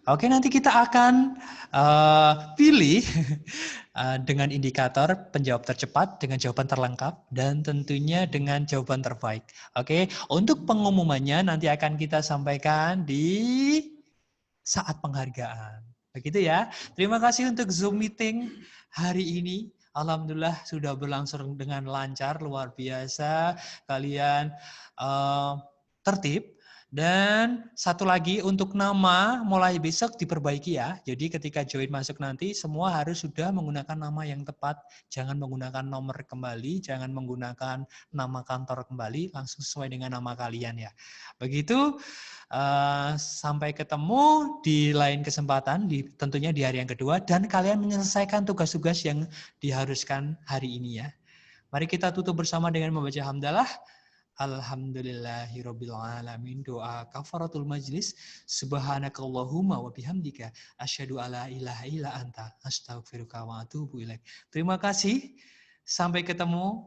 Speaker 1: Oke, nanti kita akan pilih dengan indikator penjawab tercepat, dengan jawaban terlengkap, dan tentunya dengan jawaban terbaik. Oke, untuk pengumumannya nanti akan kita sampaikan di saat penghargaan. Begitu ya. Terima kasih untuk Zoom meeting hari ini. Alhamdulillah sudah berlangsung dengan lancar, luar biasa. Kalian tertib. Dan satu lagi untuk nama mulai besok diperbaiki ya. Jadi ketika join masuk nanti semua harus sudah menggunakan nama yang tepat. Jangan menggunakan nomor kembali, jangan menggunakan nama kantor kembali, langsung sesuai dengan nama kalian ya. Begitu, sampai ketemu di lain kesempatan, tentunya di hari yang kedua. Dan kalian menyelesaikan tugas-tugas yang diharuskan hari ini ya. Mari kita tutup bersama dengan membaca hamdalah. Alhamdulillahirabbil alamin. Doa kafaratul majlis. Subhanakallahumma wa bihamdika asyhadu alla ilaha illa anta astaghfiruka wa atubu ilaik. Terima kasih. Sampai ketemu.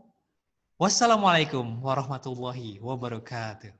Speaker 1: Wassalamualaikum warahmatullahi wabarakatuh.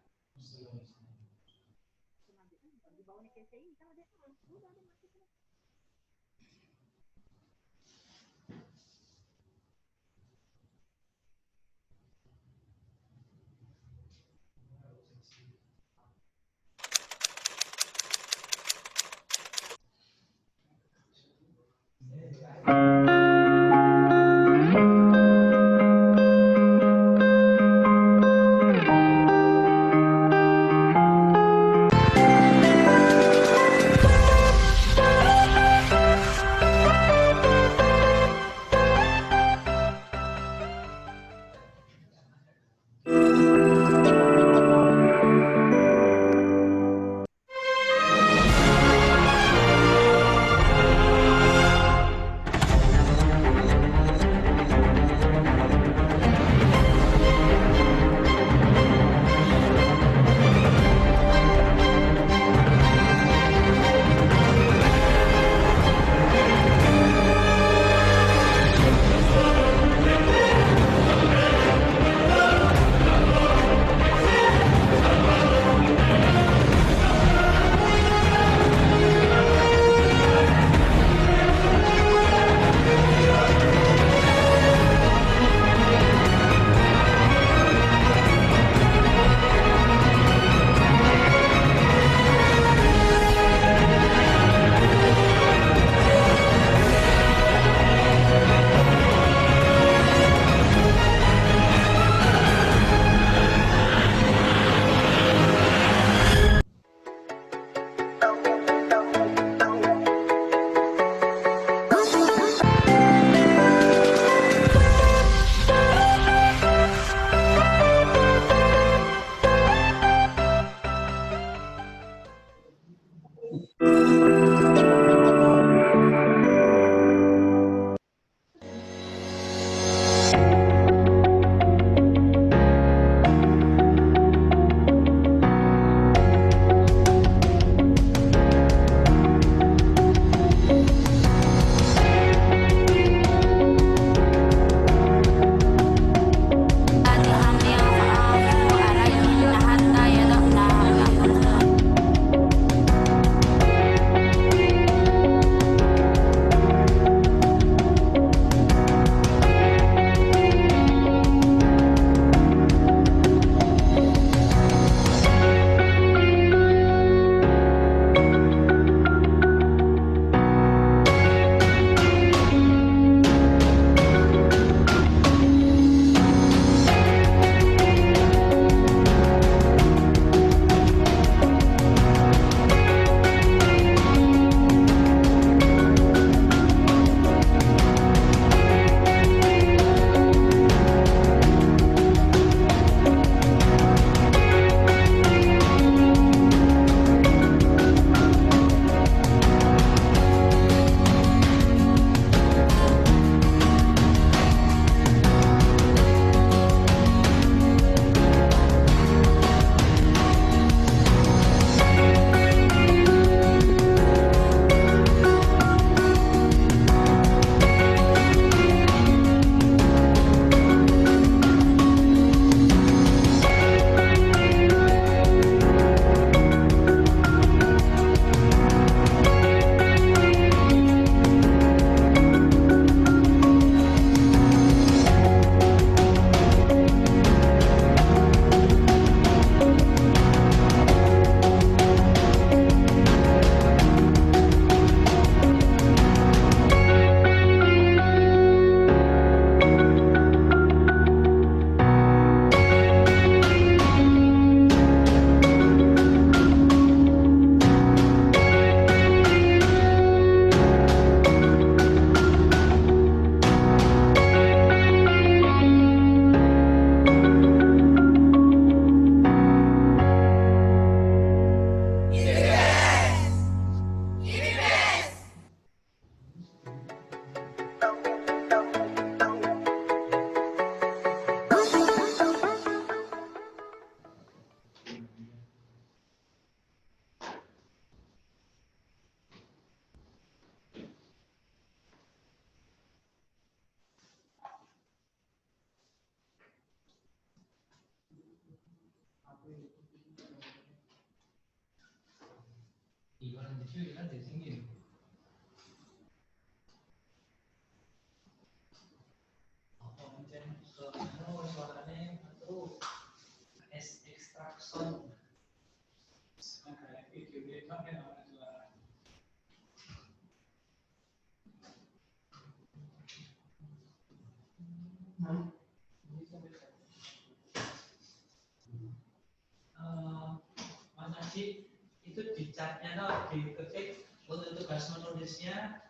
Speaker 1: Mas Aji, itu di chatnya diketik untuk tugas menulisnya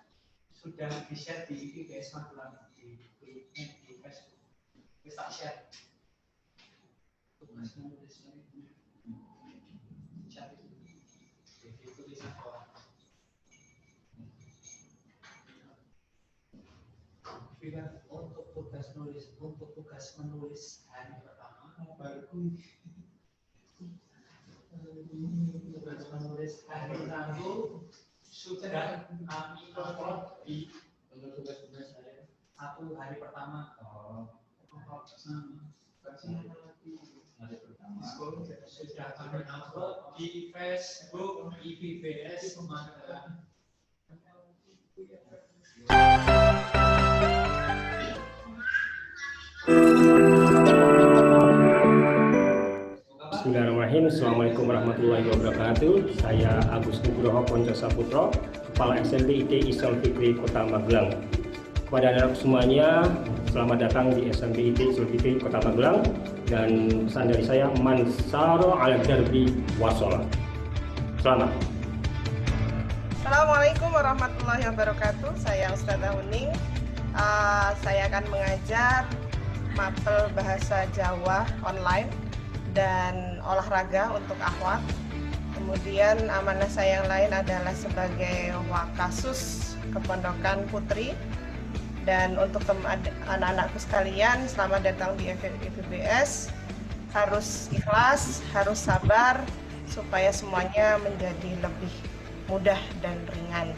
Speaker 1: sudah di-share di IPBS Magelang di Facebook. Bisa share tugas menulisnya chat di tulisan bawah. Untuk tugas menulis hari pertama baru tugas menulis hari Rabu sudah kami upload di tugas saya 1 hari pertama. Hari pertama sudah kami upload di Facebook IPBS Magelang.
Speaker 10: Bismillahirrahmanirrahim. Assalamualaikum warahmatullahi wabarakatuh. Saya Agus Nugroho Ponco Saputro, Kepala SMP IT Islam Fikri Kota Magelang. Kepada anak semuanya, selamat datang di SMP IT Islam Fikri Kota Magelang. Dan pesan dari saya, man saro ala darbi wasola. Selamat.
Speaker 11: Assalamualaikum warahmatullahi wabarakatuh. Saya Ustadzah Uning. Saya akan mengajar mapel bahasa Jawa online dan olahraga untuk akhwat. Kemudian amanah saya yang lain adalah sebagai wakasus kepondokan putri. Dan untuk anak-anakku sekalian, selamat datang di IPBS. Harus ikhlas, harus sabar, supaya semuanya menjadi lebih mudah dan ringan.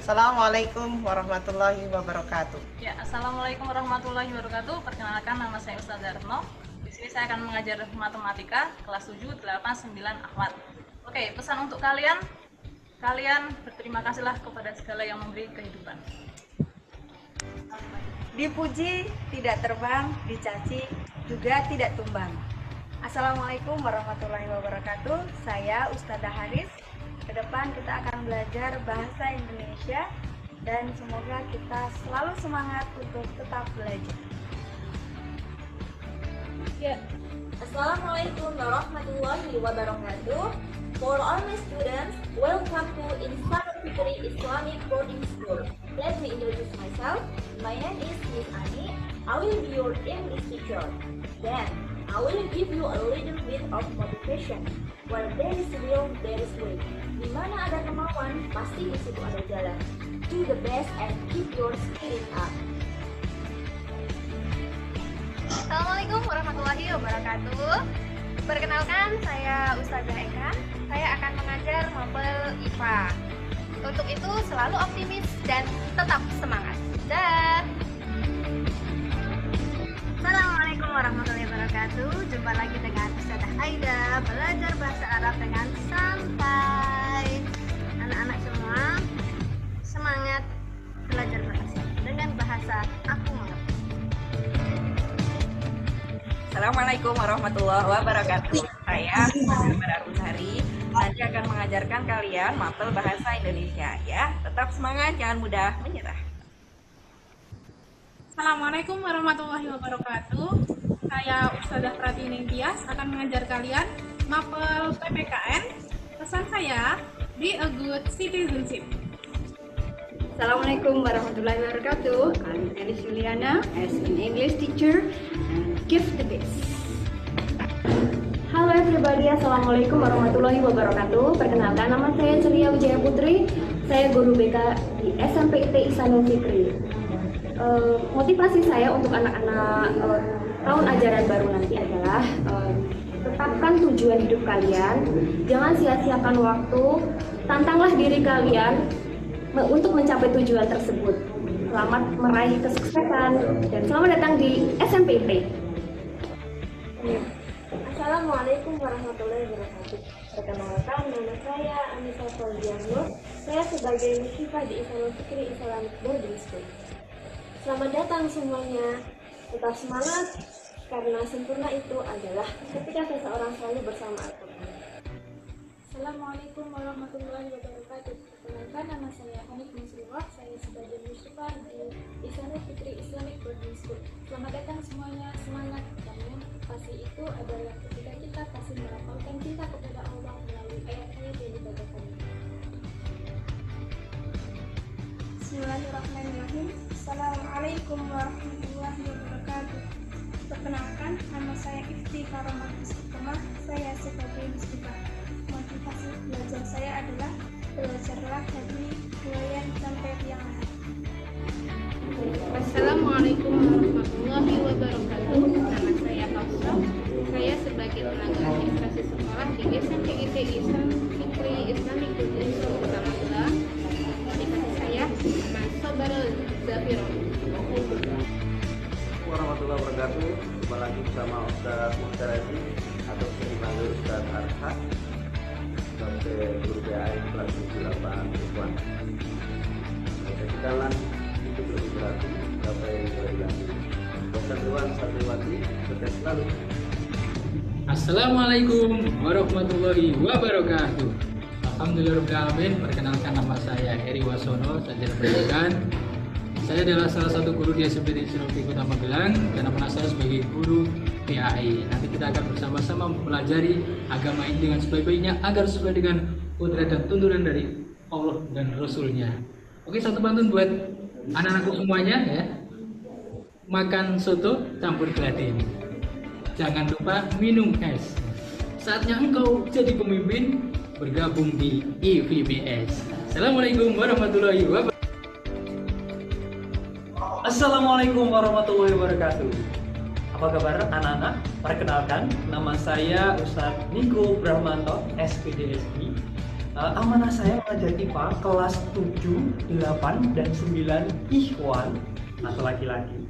Speaker 11: Assalamualaikum warahmatullahi wabarakatuh.
Speaker 12: Ya, Assalamualaikum warahmatullahi wabarakatuh. Perkenalkan, nama saya Ustadzah Retno. Di sini saya akan mengajar matematika kelas 7, 8, 9 akhwat. Oke, pesan untuk kalian berterima kasihlah kepada segala yang memberi kehidupan.
Speaker 13: Dipuji, tidak terbang, dicaci, juga tidak tumbang. Assalamualaikum warahmatullahi wabarakatuh. Saya Ustadzah Haris. Ke depan kita akan belajar bahasa Indonesia dan semoga kita selalu semangat untuk tetap belajar.
Speaker 14: Ya. Assalamualaikum warahmatullahi wabarakatuh. For all my students, welcome to Insan Fikri Islamic Boarding School. Let me introduce myself. My name is Miss Ani. I will be your English teacher. Then, I will give you a little bit of motivation. Where there is will, there is way. Di mana ada kemauan, pasti di situ ada jalan. Do the best and keep your spirit up.
Speaker 15: Assalamualaikum warahmatullahi wabarakatuh. Perkenalkan, saya Ustadzah Eka. Saya akan mengajar mapel IPA. Untuk itu selalu optimis dan tetap semangat. Dah. Assalamualaikum warahmatullahi wabarakatuh. Jumpa lagi dengan Ustadzah Aida, belajar bahasa Arab dengan santai. Anak-anak semua semangat belajar bahasa dengan bahasa aku mengerti.
Speaker 16: Assalamualaikum warahmatullahi wabarakatuh. Saya Mbak Rusari. Nanti akan mengajarkan kalian mapel bahasa Indonesia ya. Tetap semangat, jangan mudah menyerah.
Speaker 6: Assalamualaikum warahmatullahi wabarakatuh. Saya Ustadzah Pratining Tias akan mengajar kalian mapel PPKN. Pesan saya, be a good citizenship.
Speaker 17: Assalamualaikum warahmatullahi wabarakatuh. I'm Elis Juliana as an English teacher and give the best.
Speaker 18: Halo everybody, Assalamualaikum warahmatullahi wabarakatuh. Perkenalkan, nama saya Celia Wijaya Putri. Saya guru BK di SMP IT Ihsanul Fikri. Motivasi saya untuk anak-anak tahun ajaran baru nanti adalah tetapkan tujuan hidup kalian, jangan sia-siakan waktu, tantanglah diri kalian untuk mencapai tujuan tersebut. Selamat meraih kesuksesan dan selamat datang di SMP IT.
Speaker 14: Assalamualaikum
Speaker 18: Assalamualaikum warahmatullahi wabarakatuh. Perkenalkan, nama saya Anissa Soldiano. Saya sebagai musyrifah di Isanul Fikri Islamic Boarding School. Selamat datang semuanya. Tetap semangat, karena sempurna itu adalah ketika seseorang selalu bersama Al-Quran.
Speaker 19: Assalamualaikum warahmatullahi wabarakatuh. Perkenalkan, nama saya Hanif Musliwah. Saya sebagai musyrifah di Isanul Fikri Islamic Boarding School. Selamat datang semuanya, semangat, karena pasti itu adalah ketika kita pasti melapangkan cinta kepada Allah melalui ayat-ayat yang dibacakan.
Speaker 20: Bismillahirrahmanirrahim. Assalamualaikum warahmatullahi wabarakatuh. Perkenalkan, nama saya Ifti Karomat Bismillah. Saya sebagai musyrifah. Motivasi belajar saya adalah belajarlah dari mulai sampai yang lain.
Speaker 19: Assalamualaikum warahmatullahi wabarakatuh. Nama saya Hafsah. Saya sebagai tenaga administrasi sekolah di SMP IT Isanul Fikri Islamic Boarding School Kota Magelang. Motivasi saya nama Sabarul Zafiro.
Speaker 2: Warahmatullahi wabarakatuh. Jumpa lagi bersama Ustaz Muhtaradi atau dipanggil Ustaz Arha sebagai guru PAI kelas 8 Ikhwan. Kita itu lebih berarti apa yang telah dilakukan. Wassalamualaikum warahmatullahi wabarakatuh.
Speaker 21: Assalamualaikum warahmatullahi wabarakatuh. Alhamdulillahirrahmanirrahim. Perkenalkan, nama saya Eri Wasono, sarjana pendidikan. Saya adalah salah satu guru di SMP Isanul Fikri Kota Magelang dan nama saya sebagai guru PAI. Nanti kita akan bersama-sama mempelajari agama ini dengan sebaik-baiknya agar sesuai dengan kodrat dan tuntunan dari Allah dan Rasul-Nya. Oke, satu pantun buat anak-anakku semuanya ya. Makan soto campur gelatin. Jangan lupa minum es. Saatnya engkau jadi pemimpin, bergabung di IVBS. Assalamualaikum warahmatullahi wabarakatuh.
Speaker 22: Assalamualaikum warahmatullahi wabarakatuh. Apa kabar anak-anak? Perkenalkan, nama saya Ustadz Niko Brahmanto, SPDSI. Amanah saya mengajar IPA kelas 7, 8, dan 9 Ikhwan atau laki-laki.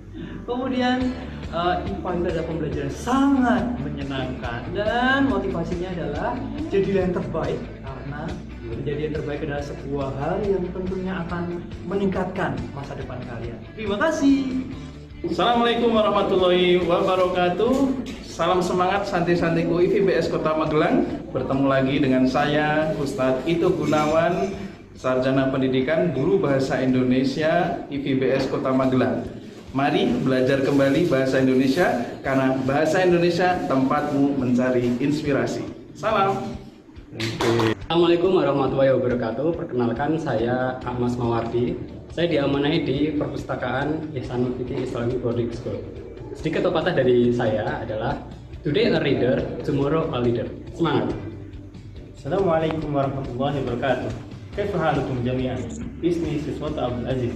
Speaker 22: Kemudian IPA itu adalah pembelajaran sangat menyenangkan dan motivasinya adalah jadilah yang terbaik, karena menjadi yang terbaik adalah sebuah hal yang tentunya akan meningkatkan masa depan kalian. Terima kasih.
Speaker 23: Assalamualaikum warahmatullahi wabarakatuh. Salam semangat santri-santriku IVBS Kota Magelang. Bertemu lagi dengan saya Ustadz Ito Gunawan, Sarjana Pendidikan Guru Bahasa Indonesia IVBS Kota Magelang. Mari belajar kembali bahasa Indonesia, karena bahasa Indonesia tempatmu mencari inspirasi. Salam.
Speaker 24: Assalamualaikum warahmatullahi wabarakatuh. Perkenalkan, saya Ahmad Mawardi. Saya diamanahi di Perpustakaan Isanul Fikri Islamic Boarding School. Sedikit pepatah dari saya adalah today a reader, tomorrow a leader. Semangat.
Speaker 10: Assalamualaikum warahmatullahi wabarakatuh. Kaifa halukum jami'an? Ismi Siswata Abdul Aziz.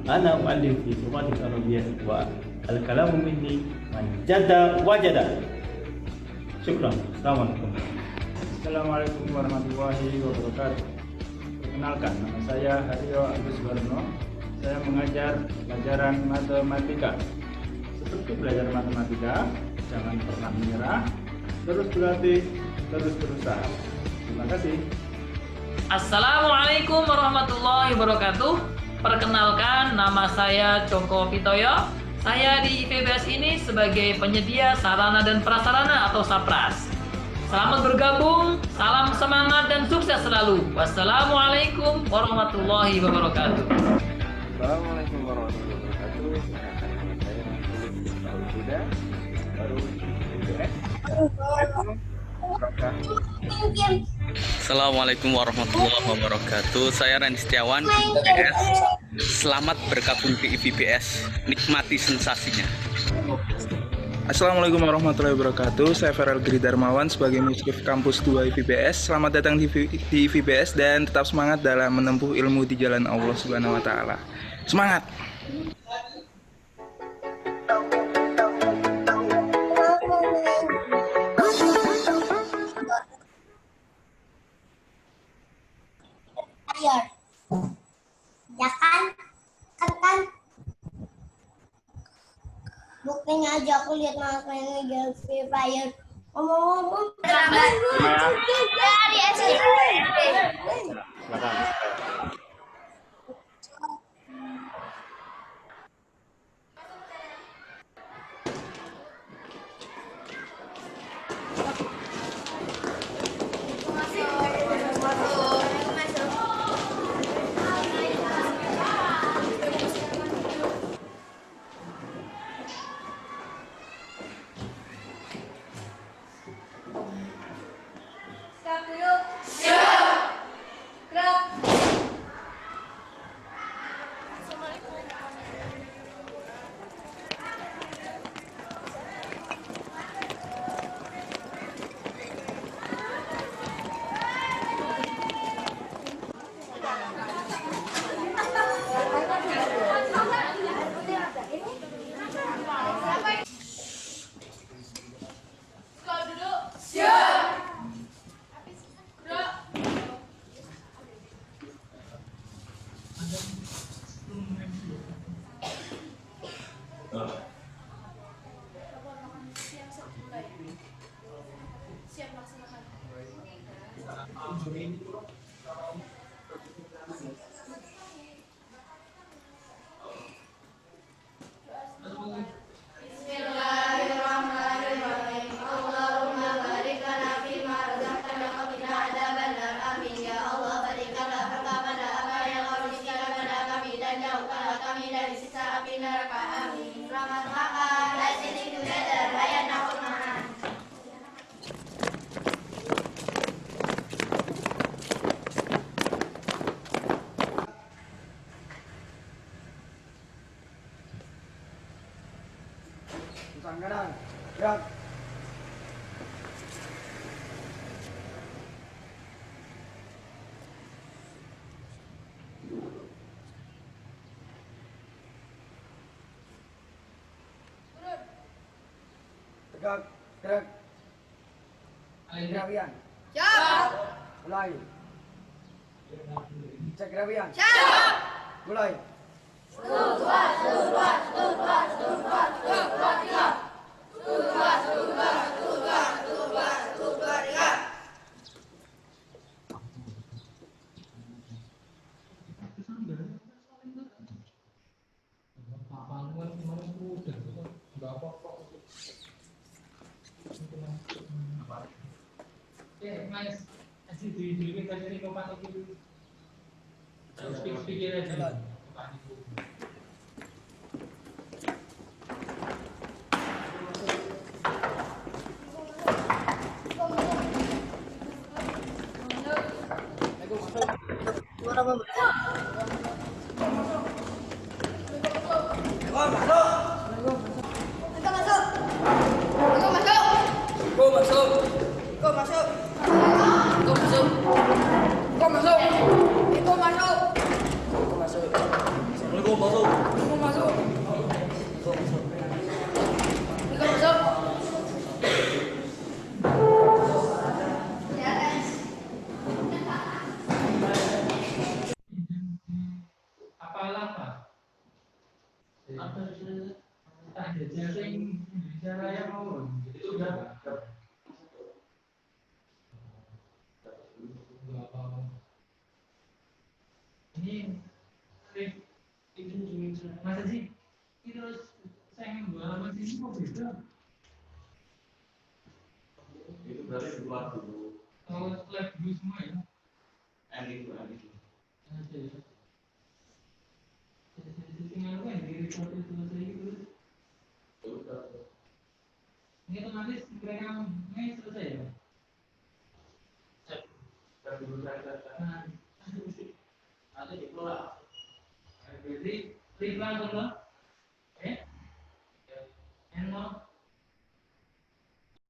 Speaker 10: Ana mu'allim fi Lughati Arabiyyah wa al-kalamu minni man jada wajada. Syukran. Assalamualaikum.
Speaker 4: Assalamualaikum warahmatullahi wabarakatuh. Perkenalkan, nama saya Haryo Agus Warno. Saya mengajar pelajaran matematika. Seperti belajar matematika, jangan pernah menyerah, terus berlatih, terus berusaha. Terima kasih.
Speaker 25: Assalamualaikum warahmatullahi wabarakatuh. Perkenalkan, nama saya Joko Pitoyo. Saya di IVBS ini sebagai penyedia sarana dan prasarana atau SAPRAS. Selamat bergabung, salam semangat dan sukses selalu. Wassalamualaikum warahmatullahi wabarakatuh.
Speaker 26: Assalamualaikum warahmatullahi wabarakatuh. Saya tahun muda baru IVBS.
Speaker 27: Assalamualaikum warahmatullahi wabarakatuh. Saya Ren Setiawan, IVBS. Selamat bergabung di IVBS. Nikmati sensasinya.
Speaker 28: Assalamualaikum warahmatullahi wabarakatuh. Saya Farel Giri Darmawan sebagai Musyrif Kampus 2 IVBS. Selamat datang di IVBS dan tetap semangat dalam menempuh ilmu di jalan Allah Subhanahu wa taala. Semangat.
Speaker 29: Ya kan? Kan buktinya aja aku lihat makanya game Free Fire Omong-omong.
Speaker 15: Dari SMP. Bismillahirrahmanirrahim. Allahumma barik lana fima razaqtana wa qina adzabannar. Amin ya Allah. Berikanlah berkah pada apa yang kau rizkikan kepada kami dan jauhkanlah kami dari siksa api neraka. Amin. Selamat makan. Let's eat together. Hayat nafsu makan.
Speaker 1: Kanan, gerak. Tegak, gerak. Gerawian.
Speaker 15: Siap.
Speaker 1: Mulai. Cek gerawian.
Speaker 15: Siap.
Speaker 1: Mulai.
Speaker 21: Mas, asyik di tadi komando itu. Speak aja. Masa sih terus saya buat sini kok beda?
Speaker 2: Itu berarti keluar dulu.
Speaker 21: Oh, lab dulu semua ya?
Speaker 2: Itu.
Speaker 21: Tinggal kan di report itu selesai itu. Ini otomatis mereka ini selesai ya?
Speaker 2: Cek dulu saya. Nanti dikelola.
Speaker 21: Jadi, reply dulu. N0